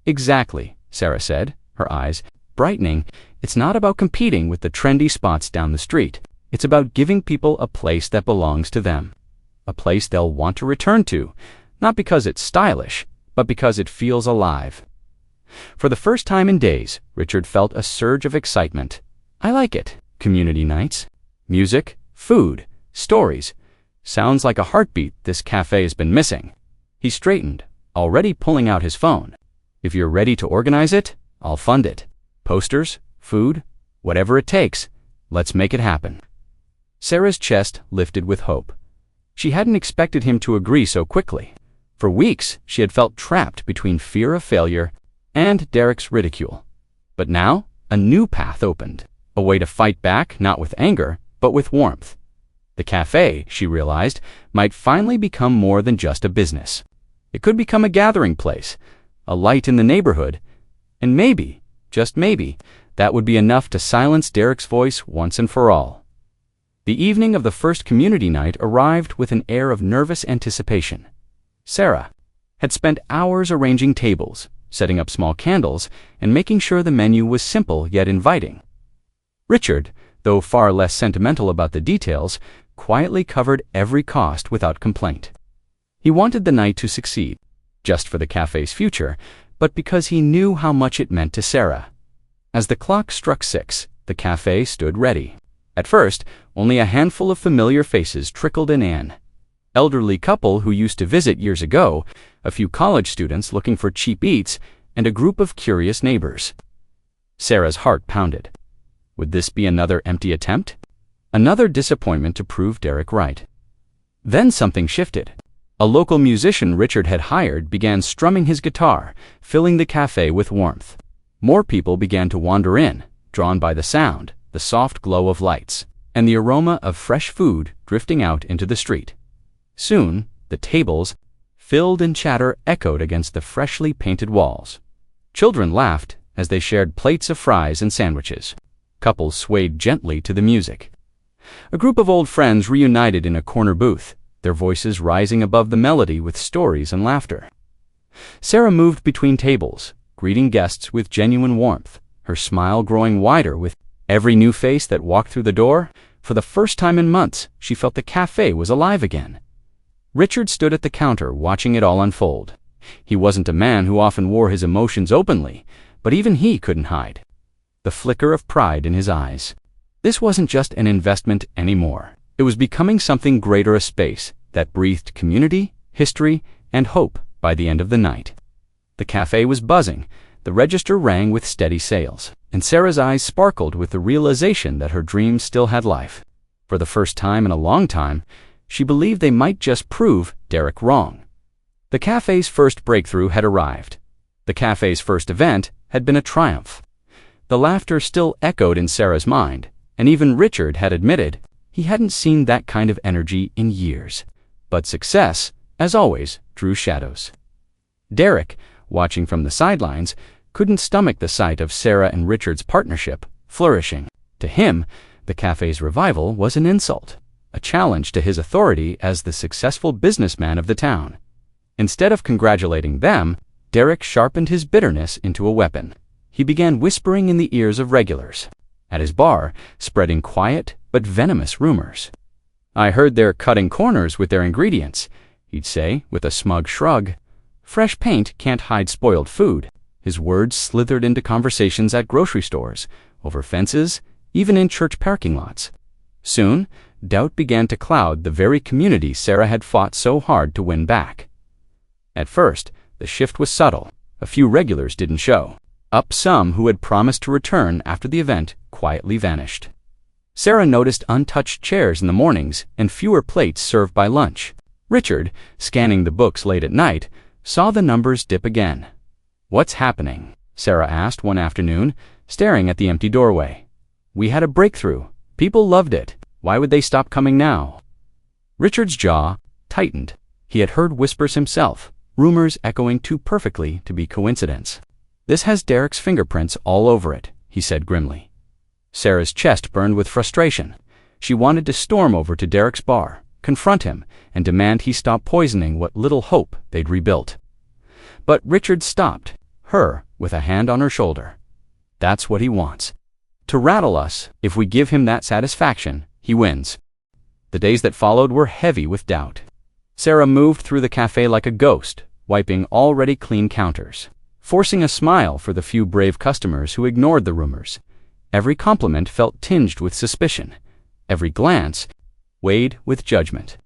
Exactly, Sarah said, her eyes brightening. It's not about competing with the trendy spots down the street. It's about giving people a place that belongs to them. A place they'll want to return to, not because it's stylish, but because it feels alive. For the first time in days, Richard felt a surge of excitement. I like it. Community nights, music, food, stories. Sounds like a heartbeat this cafe has been missing. He straightened, already pulling out his phone. If you're ready to organize it, I'll fund it. Posters, food, whatever it takes. Let's make it happen. Sarah's chest lifted with hope. She hadn't expected him to agree so quickly. For weeks, she had felt trapped between fear of failure and Derek's ridicule. But now, a new path opened. A way to fight back, not with anger, but with warmth. The cafe, she realized, might finally become more than just a business. It could become a gathering place, a light in the neighborhood, and maybe, just maybe, that would be enough to silence Derek's voice once and for all. The evening of the first community night arrived with an air of nervous anticipation. Sarah had spent hours arranging tables, setting up small candles, and making sure the menu was simple yet inviting. Richard, though far less sentimental about the details, quietly covered every cost without complaint. He wanted the night to succeed, just for the cafe's future, but because he knew how much it meant to Sarah. As the clock struck 6, the cafe stood ready. At first, only a handful of familiar faces trickled in. Elderly couple who used to visit years ago, a few college students looking for cheap eats, and a group of curious neighbors. Sarah's heart pounded. Would this be another empty attempt? Another disappointment to prove Derek right. Then something shifted. A local musician Richard had hired began strumming his guitar, filling the cafe with warmth. More people began to wander in, drawn by the sound, the soft glow of lights, and the aroma of fresh food drifting out into the street. Soon, the tables, filled and chatter echoed against the freshly painted walls. Children laughed as they shared plates of fries and sandwiches. Couples swayed gently to the music. A group of old friends reunited in a corner booth, their voices rising above the melody with stories and laughter. Sarah moved between tables, greeting guests with genuine warmth, her smile growing wider with every new face that walked through the door. For the first time in months, she felt the cafe was alive again. Richard stood at the counter watching it all unfold. He wasn't a man who often wore his emotions openly, but even he couldn't hide the flicker of pride in his eyes. This wasn't just an investment anymore. It was becoming something greater, a space that breathed community, history, and hope by the end of the night. The cafe was buzzing, the register rang with steady sales, and Sarah's eyes sparkled with the realization that her dreams still had life. For the first time in a long time, she believed they might just prove Derek wrong. The cafe's first breakthrough had arrived. The cafe's first event had been a triumph. The laughter still echoed in Sarah's mind, and even Richard had admitted he hadn't seen that kind of energy in years. But success, as always, drew shadows. Derek, watching from the sidelines, couldn't stomach the sight of Sarah and Richard's partnership flourishing. To him, the cafe's revival was an insult, a challenge to his authority as the successful businessman of the town. Instead of congratulating them, Derek sharpened his bitterness into a weapon. He began whispering in the ears of regulars at his bar, spreading quiet but venomous rumors. "I heard they're cutting corners with their ingredients," he'd say with a smug shrug. Fresh paint can't hide spoiled food. His words slithered into conversations at grocery stores, over fences, even in church parking lots. Soon, doubt began to cloud the very community Sarah had fought so hard to win back. At first, the shift was subtle. A few regulars didn't show. Some who had promised to return after the event quietly vanished. Sarah noticed untouched chairs in the mornings and fewer plates served by lunch. Richard, scanning the books late at night, saw the numbers dip again. "What's happening?" Sarah asked one afternoon, staring at the empty doorway. "We had a breakthrough. People loved it. Why would they stop coming now?" Richard's jaw tightened. He had heard whispers himself, rumors echoing too perfectly to be coincidence. "This has Derek's fingerprints all over it," he said grimly. Sarah's chest burned with frustration. She wanted to storm over to Derek's bar, confront him, and demand he stop poisoning what little hope they'd rebuilt. But Richard stopped her with a hand on her shoulder. "That's what he wants. To rattle us. If we give him that satisfaction, he wins." The days that followed were heavy with doubt. Sarah moved through the cafe like a ghost, wiping already clean counters, forcing a smile for the few brave customers who ignored the rumors. Every compliment felt tinged with suspicion. Every glance weighed with judgment.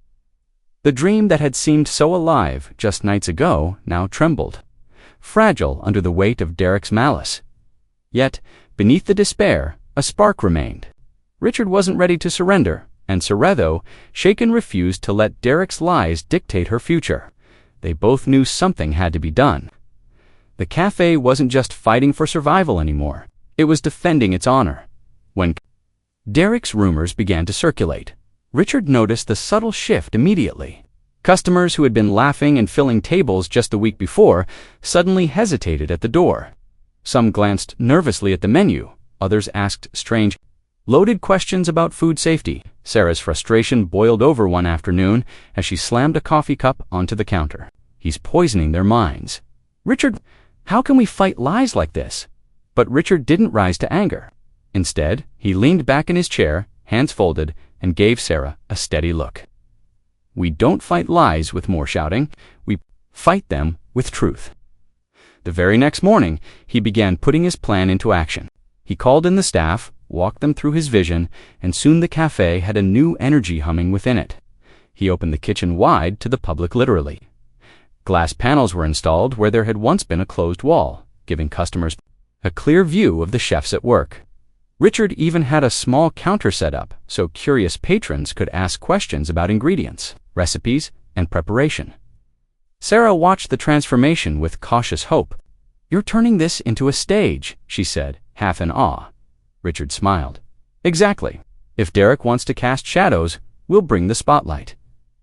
The dream that had seemed so alive just nights ago now trembled, fragile under the weight of Derek's malice. Yet, beneath the despair, a spark remained. Richard wasn't ready to surrender, and Sarah, though shaken, refused to let Derek's lies dictate her future. They both knew something had to be done. The cafe wasn't just fighting for survival anymore. It was defending its honor. When Derek's rumors began to circulate, Richard noticed the subtle shift immediately. Customers who had been laughing and filling tables just the week before suddenly hesitated at the door. Some glanced nervously at the menu. Others asked strange, loaded questions about food safety. Sarah's frustration boiled over one afternoon as she slammed a coffee cup onto the counter. "He's poisoning their minds." "Richard, how can we fight lies like this?" But Richard didn't rise to anger. Instead, he leaned back in his chair, hands folded, and gave Sarah a steady look. "We don't fight lies with more shouting. We fight them with truth." The very next morning, he began putting his plan into action. He called in the staff, walked them through his vision, and soon the cafe had a new energy humming within it. He opened the kitchen wide to the public literally. Glass panels were installed where there had once been a closed wall, giving customers a clear view of the chefs at work. Richard even had a small counter set up so curious patrons could ask questions about ingredients, recipes, and preparation. Sarah watched the transformation with cautious hope. "You're turning this into a stage," she said, half in awe. Richard smiled. "Exactly. If Derek wants to cast shadows, we'll bring the spotlight."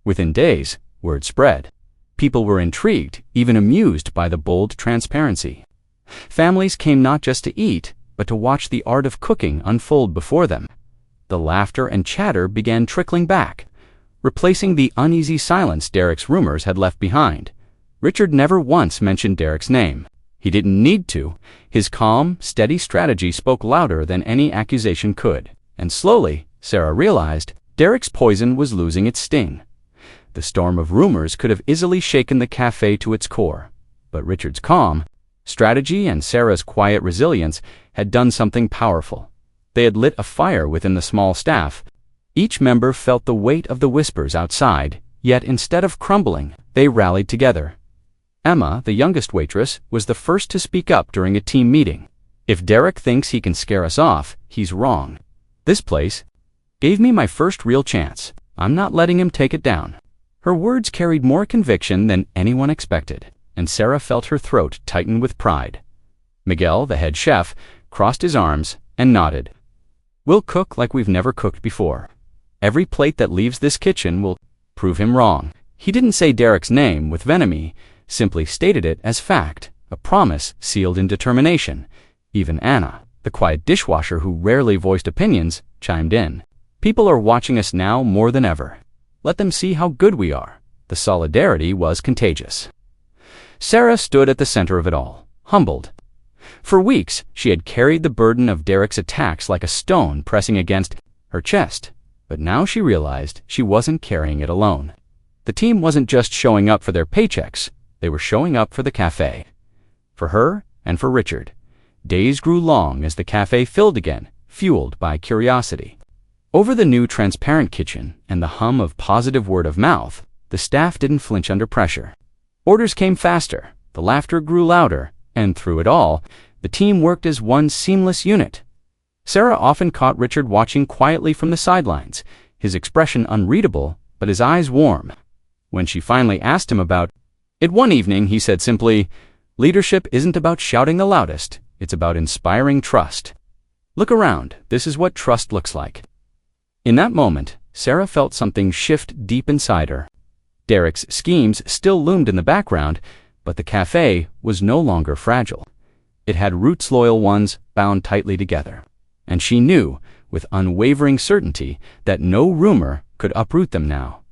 Within days, word spread. People were intrigued, even amused by the bold transparency. Families came not just to eat, but to watch the art of cooking unfold before them. The laughter and chatter began trickling back, replacing the uneasy silence Derek's rumors had left behind. Richard never once mentioned Derek's name. He didn't need to. His calm, steady strategy spoke louder than any accusation could. And slowly, Sarah realized, Derek's poison was losing its sting. The storm of rumors could have easily shaken the cafe to its core. But Richard's calm, strategy, and Sarah's quiet resilience had done something powerful. They had lit a fire within the small staff. Each member felt the weight of the whispers outside, yet instead of crumbling, they rallied together. Emma, the youngest waitress, was the first to speak up during a team meeting. "If Derek thinks he can scare us off, he's wrong. This place gave me my first real chance. I'm not letting him take it down." Her words carried more conviction than anyone expected, and Sarah felt her throat tighten with pride. Miguel, the head chef, crossed his arms and nodded. "We'll cook like we've never cooked before. Every plate that leaves this kitchen will prove him wrong." He didn't say Derek's name with venom, simply stated it as fact, a promise sealed in determination. Even Anna, the quiet dishwasher who rarely voiced opinions, chimed in. "People are watching us now more than ever. Let them see how good we are." The solidarity was contagious. Sarah stood at the center of it all, humbled. For weeks, she had carried the burden of Derek's attacks like a stone pressing against her chest, but now she realized she wasn't carrying it alone. The team wasn't just showing up for their paychecks, they were showing up for the cafe. For her and for Richard. Days grew long as the cafe filled again, fueled by curiosity. Over the new transparent kitchen and the hum of positive word of mouth, the staff didn't flinch under pressure. Orders came faster, the laughter grew louder, and through it all, the team worked as one seamless unit. Sarah often caught Richard watching quietly from the sidelines, his expression unreadable, but his eyes warm. When she finally asked him about it one evening, he said simply, "Leadership isn't about shouting the loudest, it's about inspiring trust. Look around, this is what trust looks like." In that moment, Sarah felt something shift deep inside her. Derek's schemes still loomed in the background, but the cafe was no longer fragile. It had roots, loyal ones, bound tightly together. And she knew, with unwavering certainty, that no rumor could uproot them now.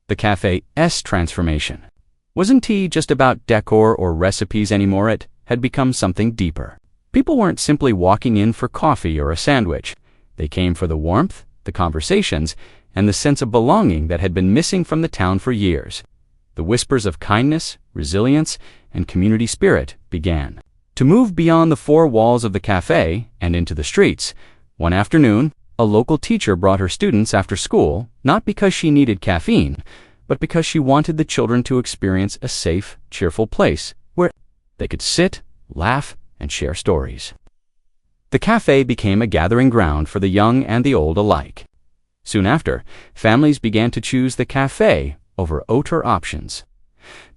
The cafe's transformation wasn't just about decor or recipes anymore. It had become something deeper. People weren't simply walking in for coffee or a sandwich. They came for the warmth, the conversations, and the sense of belonging that had been missing from the town for years. The whispers of kindness, resilience, and community spirit began to move beyond the four walls of the cafe and into the streets. One afternoon, a local teacher brought her students after school, not because she needed caffeine, but because she wanted the children to experience a safe, cheerful place where they could sit, laugh, and share stories. The cafe became a gathering ground for the young and the old alike. Soon after, families began to choose the cafe over outer options,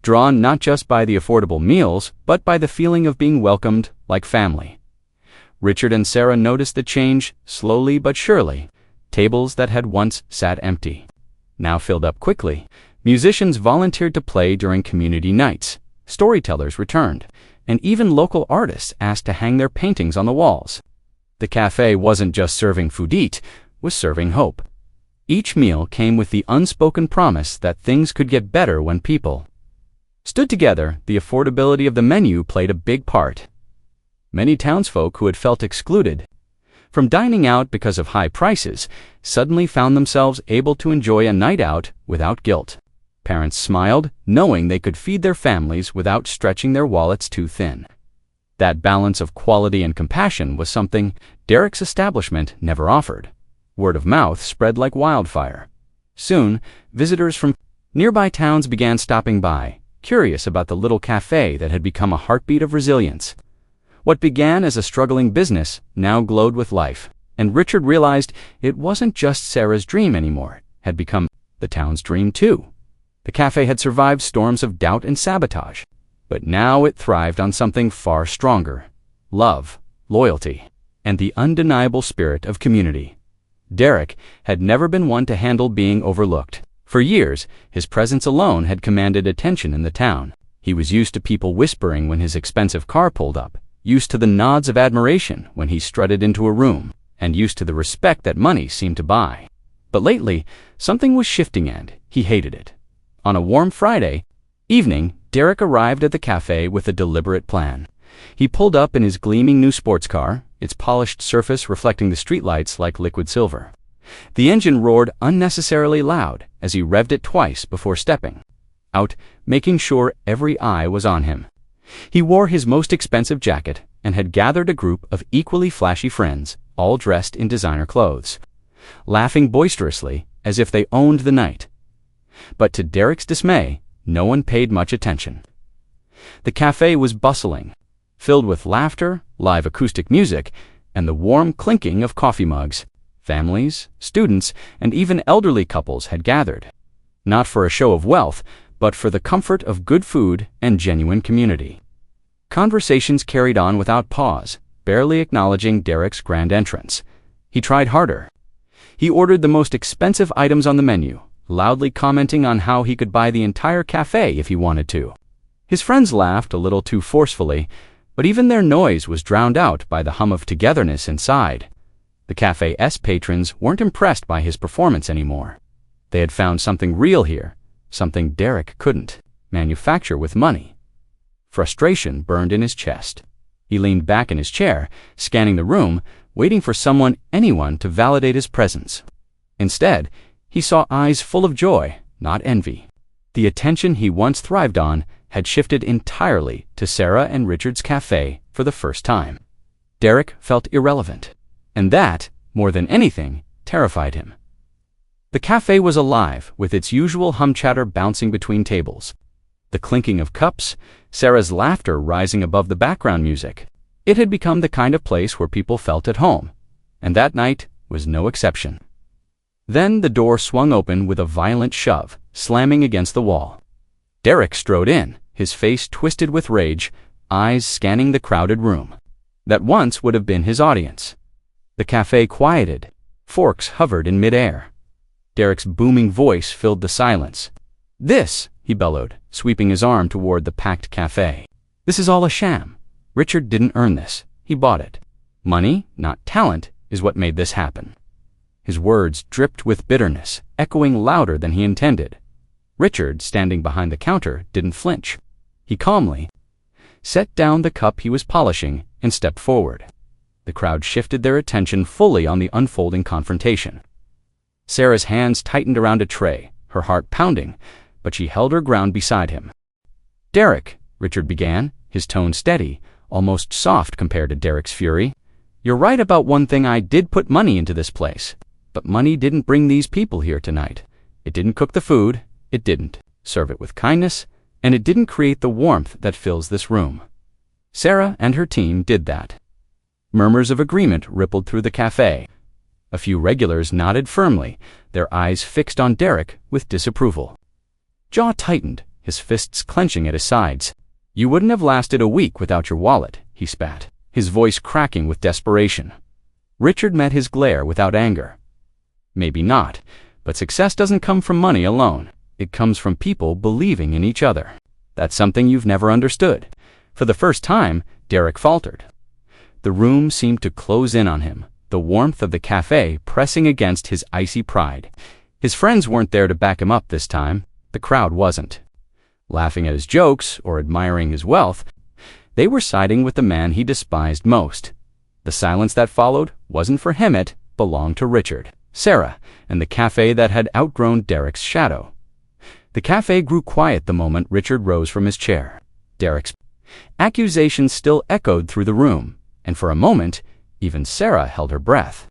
drawn not just by the affordable meals, but by the feeling of being welcomed like family. Richard and Sarah noticed the change slowly but surely. Tables that had once sat empty now filled up quickly. Musicians volunteered to play during community nights. Storytellers returned, and even local artists asked to hang their paintings on the walls. The cafe wasn't just serving food, it was serving hope. Each meal came with the unspoken promise that things could get better when people stood together. The affordability of the menu played a big part. Many townsfolk who had felt excluded from dining out because of high prices suddenly found themselves able to enjoy a night out without guilt. Parents smiled, knowing they could feed their families without stretching their wallets too thin. That balance of quality and compassion was something Derek's establishment never offered. Word of mouth spread like wildfire. Soon, visitors from nearby towns began stopping by, curious about the little cafe that had become a heartbeat of resilience. What began as a struggling business now glowed with life, and Richard realized it wasn't just Sarah's dream anymore. It had become the town's dream too. The cafe had survived storms of doubt and sabotage, but now it thrived on something far stronger: love, loyalty, and the undeniable spirit of community. Derek had never been one to handle being overlooked. For years, his presence alone had commanded attention in the town. He was used to people whispering when his expensive car pulled up, used to the nods of admiration when he strutted into a room, and used to the respect that money seemed to buy. But lately, something was shifting and he hated it. On a warm Friday evening, Derek arrived at the cafe with a deliberate plan. He pulled up in his gleaming new sports car, its polished surface reflecting the streetlights like liquid silver. The engine roared unnecessarily loud as he revved it twice before stepping out, making sure every eye was on him. He wore his most expensive jacket and had gathered a group of equally flashy friends, all dressed in designer clothes, laughing boisterously as if they owned the night. But to Derek's dismay, no one paid much attention. The cafe was bustling, filled with laughter, live acoustic music, and the warm clinking of coffee mugs. Families, students, and even elderly couples had gathered, not for a show of wealth, but for the comfort of good food and genuine community. Conversations carried on without pause, barely acknowledging Derek's grand entrance. He tried harder. He ordered the most expensive items on the menu, loudly commenting on how he could buy the entire cafe if he wanted to. His friends laughed a little too forcefully, but even their noise was drowned out by the hum of togetherness inside. The cafe's patrons weren't impressed by his performance anymore. They had found something real here, something Derek couldn't manufacture with money. Frustration burned in his chest. He leaned back in his chair, scanning the room, waiting for anyone to validate his presence. Instead, he saw eyes full of joy, not envy. The attention he once thrived on had shifted entirely to Sarah and Richard's cafe for the first time. Derek felt irrelevant, and that, more than anything, terrified him. The cafe was alive, with its usual hum chatter bouncing between tables. The clinking of cups, Sarah's laughter rising above the background music. It had become the kind of place where people felt at home, and that night was no exception. Then the door swung open with a violent shove, slamming against the wall. Derek strode in, his face twisted with rage, eyes scanning the crowded room that once would have been his audience. The cafe quieted. Forks hovered in midair. Derek's booming voice filled the silence. "This," he bellowed, sweeping his arm toward the packed cafe. "This is all a sham. Richard didn't earn this. He bought it. Money, not talent, is what made this happen." His words dripped with bitterness, echoing louder than he intended. Richard, standing behind the counter, didn't flinch. He calmly set down the cup he was polishing and stepped forward. The crowd shifted their attention fully on the unfolding confrontation. Sarah's hands tightened around a tray, her heart pounding, but she held her ground beside him. "Derek," Richard began, his tone steady, almost soft compared to Derek's fury. "You're right about one thing. I did put money into this place. But money didn't bring these people here tonight. It didn't cook the food, it didn't serve it with kindness, and it didn't create the warmth that fills this room. Sarah and her team did that." Murmurs of agreement rippled through the cafe. A few regulars nodded firmly, their eyes fixed on Derek with disapproval. Jaw tightened, his fists clenching at his sides. "You wouldn't have lasted a week without your wallet," he spat, his voice cracking with desperation. Richard met his glare without anger. "Maybe not, but success doesn't come from money alone. It comes from people believing in each other. That's something you've never understood." For the first time, Derek faltered. The room seemed to close in on him, the warmth of the cafe pressing against his icy pride. His friends weren't there to back him up this time. The crowd wasn't laughing at his jokes or admiring his wealth. They were siding with the man he despised most. The silence that followed wasn't for him, it belonged to Richard, Sarah, and the cafe that had outgrown Derek's shadow. The cafe grew quiet the moment Richard rose from his chair. Derek's accusations still echoed through the room, and for a moment, even Sarah held her breath.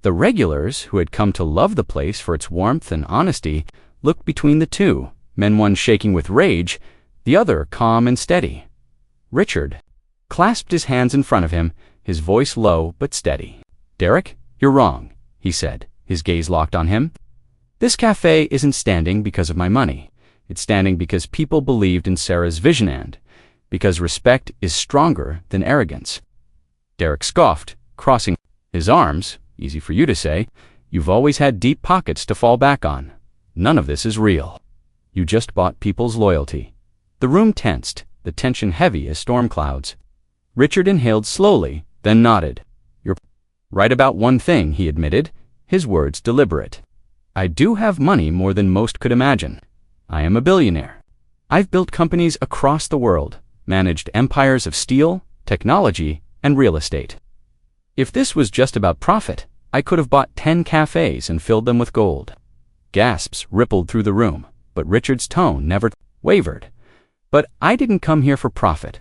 The regulars, who had come to love the place for its warmth and honesty, looked between the two, men one shaking with rage, the other calm and steady. Richard clasped his hands in front of him, his voice low but steady. "Derek, you're wrong," he said, his gaze locked on him. "This cafe isn't standing because of my money. It's standing because people believed in Sarah's vision and because respect is stronger than arrogance." Derek scoffed, crossing his arms. "Easy for you to say. You've always had deep pockets to fall back on. None of this is real. You just bought people's loyalty." The room tensed, the tension heavy as storm clouds. Richard inhaled slowly, then nodded. "You're right about one thing," he admitted, his words deliberate. "I do have money more than most could imagine. I am a billionaire. I've built companies across the world, managed empires of steel, technology, and real estate. If this was just about profit, I could have bought 10 cafes and filled them with gold." Gasps rippled through the room, but Richard's tone never wavered. "But I didn't come here for profit.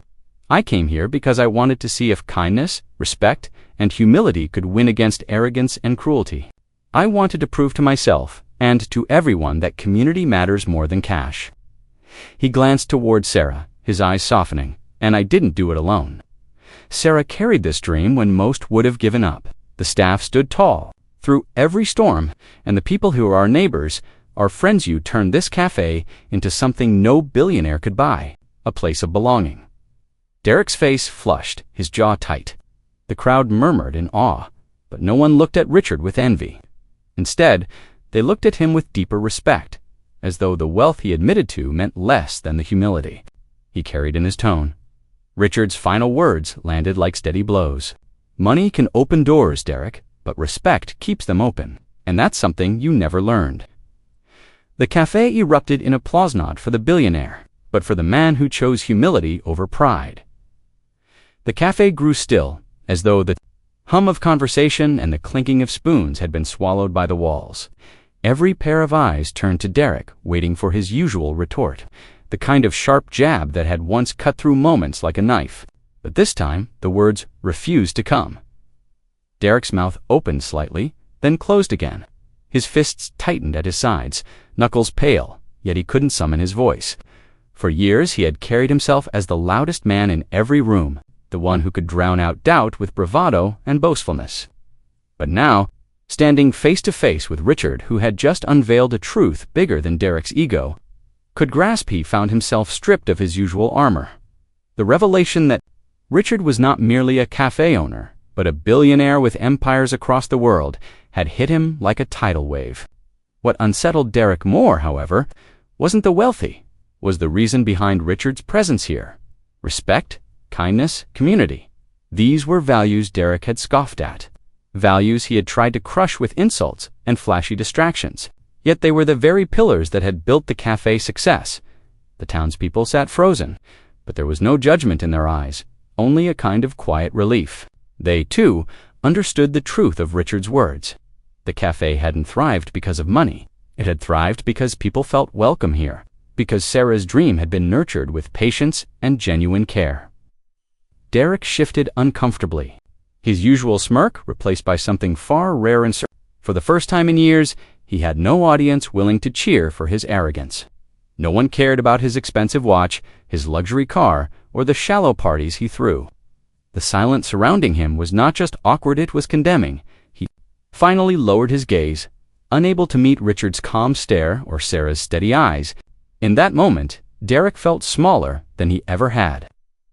I came here because I wanted to see if kindness, respect, and humility could win against arrogance and cruelty. I wanted to prove to myself and to everyone that community matters more than cash." He glanced toward Sarah, his eyes softening. "And I didn't do it alone." Sarah carried this dream when most would have given up. The staff stood tall through every storm, and the people who are our neighbors, our friends, you turned this cafe into something no billionaire could buy, a place of belonging. Derek's face flushed, his jaw tight. The crowd murmured in awe, but no one looked at Richard with envy. Instead, they looked at him with deeper respect, as though the wealth he admitted to meant less than the humility he carried in his tone. Richard's final words landed like steady blows. "Money can open doors, Derek, but respect keeps them open, and that's something you never learned." The cafe erupted in applause, not for the billionaire, but for the man who chose humility over pride. The cafe grew still, as though the hum of conversation and the clinking of spoons had been swallowed by the walls. Every pair of eyes turned to Derek, waiting for his usual retort, the kind of sharp jab that had once cut through moments like a knife. But this time, the words refused to come. Derek's mouth opened slightly, then closed again. His fists tightened at his sides, knuckles pale, yet he couldn't summon his voice. For years he had carried himself as the loudest man in every room, the one who could drown out doubt with bravado and boastfulness. But now, standing face to face with Richard, who had just unveiled a truth bigger than Derek's ego, could grasp, he found himself stripped of his usual armor. The revelation that Richard was not merely a cafe owner, but a billionaire with empires across the world, had hit him like a tidal wave. What unsettled Derek more, however, wasn't the wealthy, was the reason behind Richard's presence here. Respect, kindness, community. These were values Derek had scoffed at. Values he had tried to crush with insults and flashy distractions. Yet they were the very pillars that had built the cafe's success. The townspeople sat frozen, but there was no judgment in their eyes, only a kind of quiet relief. They, too, understood the truth of Richard's words. The cafe hadn't thrived because of money. It had thrived because people felt welcome here, because Sarah's dream had been nurtured with patience and genuine care. Derek shifted uncomfortably, his usual smirk replaced by something far rare and certain. For the first time in years, he had no audience willing to cheer for his arrogance. No one cared about his expensive watch, his luxury car, or the shallow parties he threw. The silence surrounding him was not just awkward, it was condemning. He finally lowered his gaze, unable to meet Richard's calm stare or Sarah's steady eyes. In that moment, Derek felt smaller than he ever had.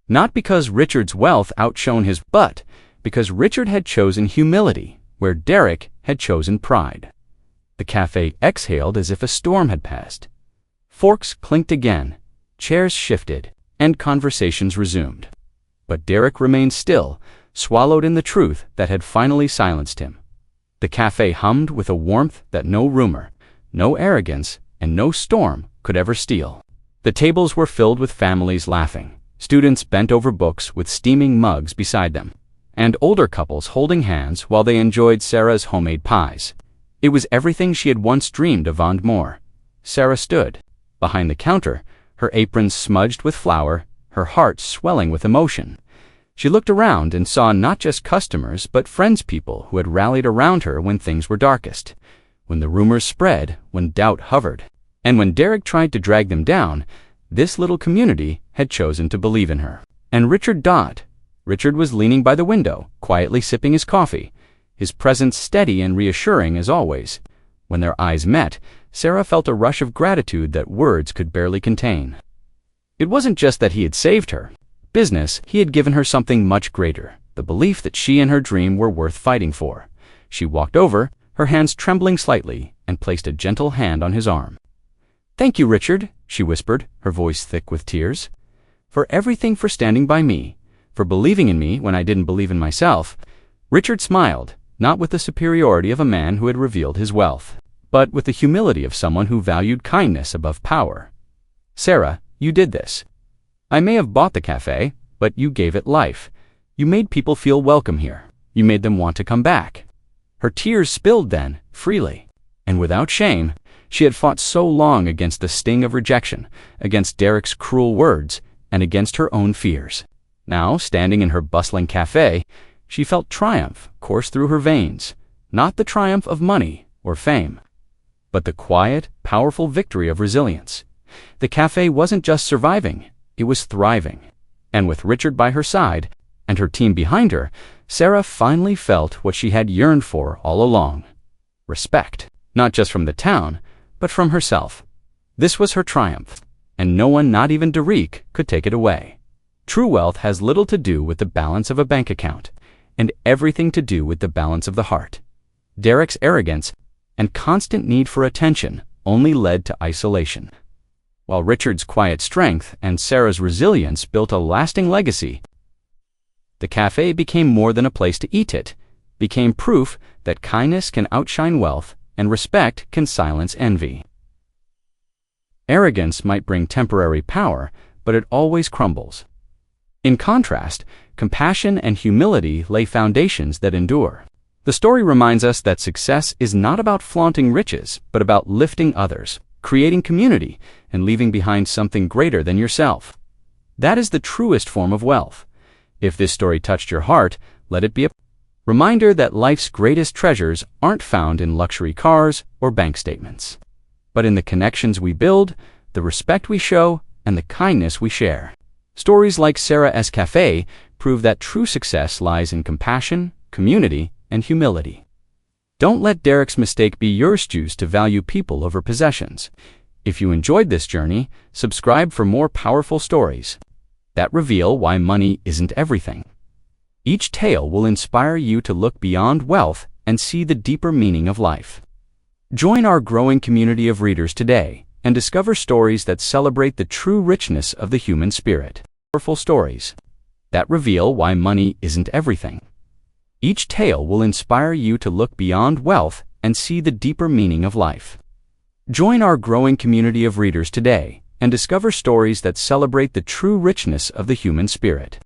Not because Richard's wealth outshone his, but because Richard had chosen humility, where Derek had chosen pride. The cafe exhaled as if a storm had passed. Forks clinked again, chairs shifted, and conversations resumed. But Derek remained still, swallowed in the truth that had finally silenced him. The cafe hummed with a warmth that no rumor, no arrogance, and no storm could ever steal. The tables were filled with families laughing, students bent over books with steaming mugs beside them, and older couples holding hands while they enjoyed Sarah's homemade pies. It was everything she had once dreamed of and more. Sarah stood behind the counter, her apron smudged with flour, her heart swelling with emotion. She looked around and saw not just customers but friendspeople who had rallied around her when things were darkest, when the rumors spread, when doubt hovered. And when Derek tried to drag them down, this little community had chosen to believe in her. And Richard was leaning by the window, quietly sipping his coffee, his presence steady and reassuring as always. When their eyes met, Sarah felt a rush of gratitude that words could barely contain. It wasn't just that he had saved her business, he had given her something much greater, the belief that she and her dream were worth fighting for. She walked over, her hands trembling slightly, and placed a gentle hand on his arm. "Thank you, Richard," she whispered, her voice thick with tears. "For everything, for standing by me, for believing in me when I didn't believe in myself." Richard smiled, not with the superiority of a man who had revealed his wealth, but with the humility of someone who valued kindness above power. "Sarah, you did this. I may have bought the cafe, but you gave it life. You made people feel welcome here. You made them want to come back." Her tears spilled then, freely, and without shame. She had fought so long against the sting of rejection, against Derek's cruel words, and against her own fears. Now, standing in her bustling cafe, she felt triumph course through her veins, not the triumph of money or fame, but the quiet, powerful victory of resilience. The cafe wasn't just surviving, it was thriving. And with Richard by her side, and her team behind her, Sarah finally felt what she had yearned for all along. Respect, not just from the town, but from herself. This was her triumph, and no one, not even Derek, could take it away. True wealth has little to do with the balance of a bank account, and everything to do with the balance of the heart. Derek's arrogance and constant need for attention only led to isolation, while Richard's quiet strength and Sarah's resilience built a lasting legacy. The cafe became more than a place to eat, it became proof that kindness can outshine wealth and respect can silence envy. Arrogance might bring temporary power, but it always crumbles. In contrast, compassion and humility lay foundations that endure. The story reminds us that success is not about flaunting riches, but about lifting others, creating community, and leaving behind something greater than yourself. That is the truest form of wealth. If this story touched your heart, let it be a reminder that life's greatest treasures aren't found in luxury cars or bank statements, but in the connections we build, the respect we show, and the kindness we share. Stories like Sarah's Café prove that true success lies in compassion, community, and humility. Don't let Derek's mistake be yours. Choose to value people over possessions. If you enjoyed this journey, subscribe for more powerful stories that reveal why money isn't everything. Each tale will inspire you to look beyond wealth and see the deeper meaning of life. Join our growing community of readers today and discover stories that celebrate the true richness of the human spirit. Powerful stories that reveal why money isn't everything. Each tale will inspire you to look beyond wealth and see the deeper meaning of life. Join our growing community of readers today and discover stories that celebrate the true richness of the human spirit.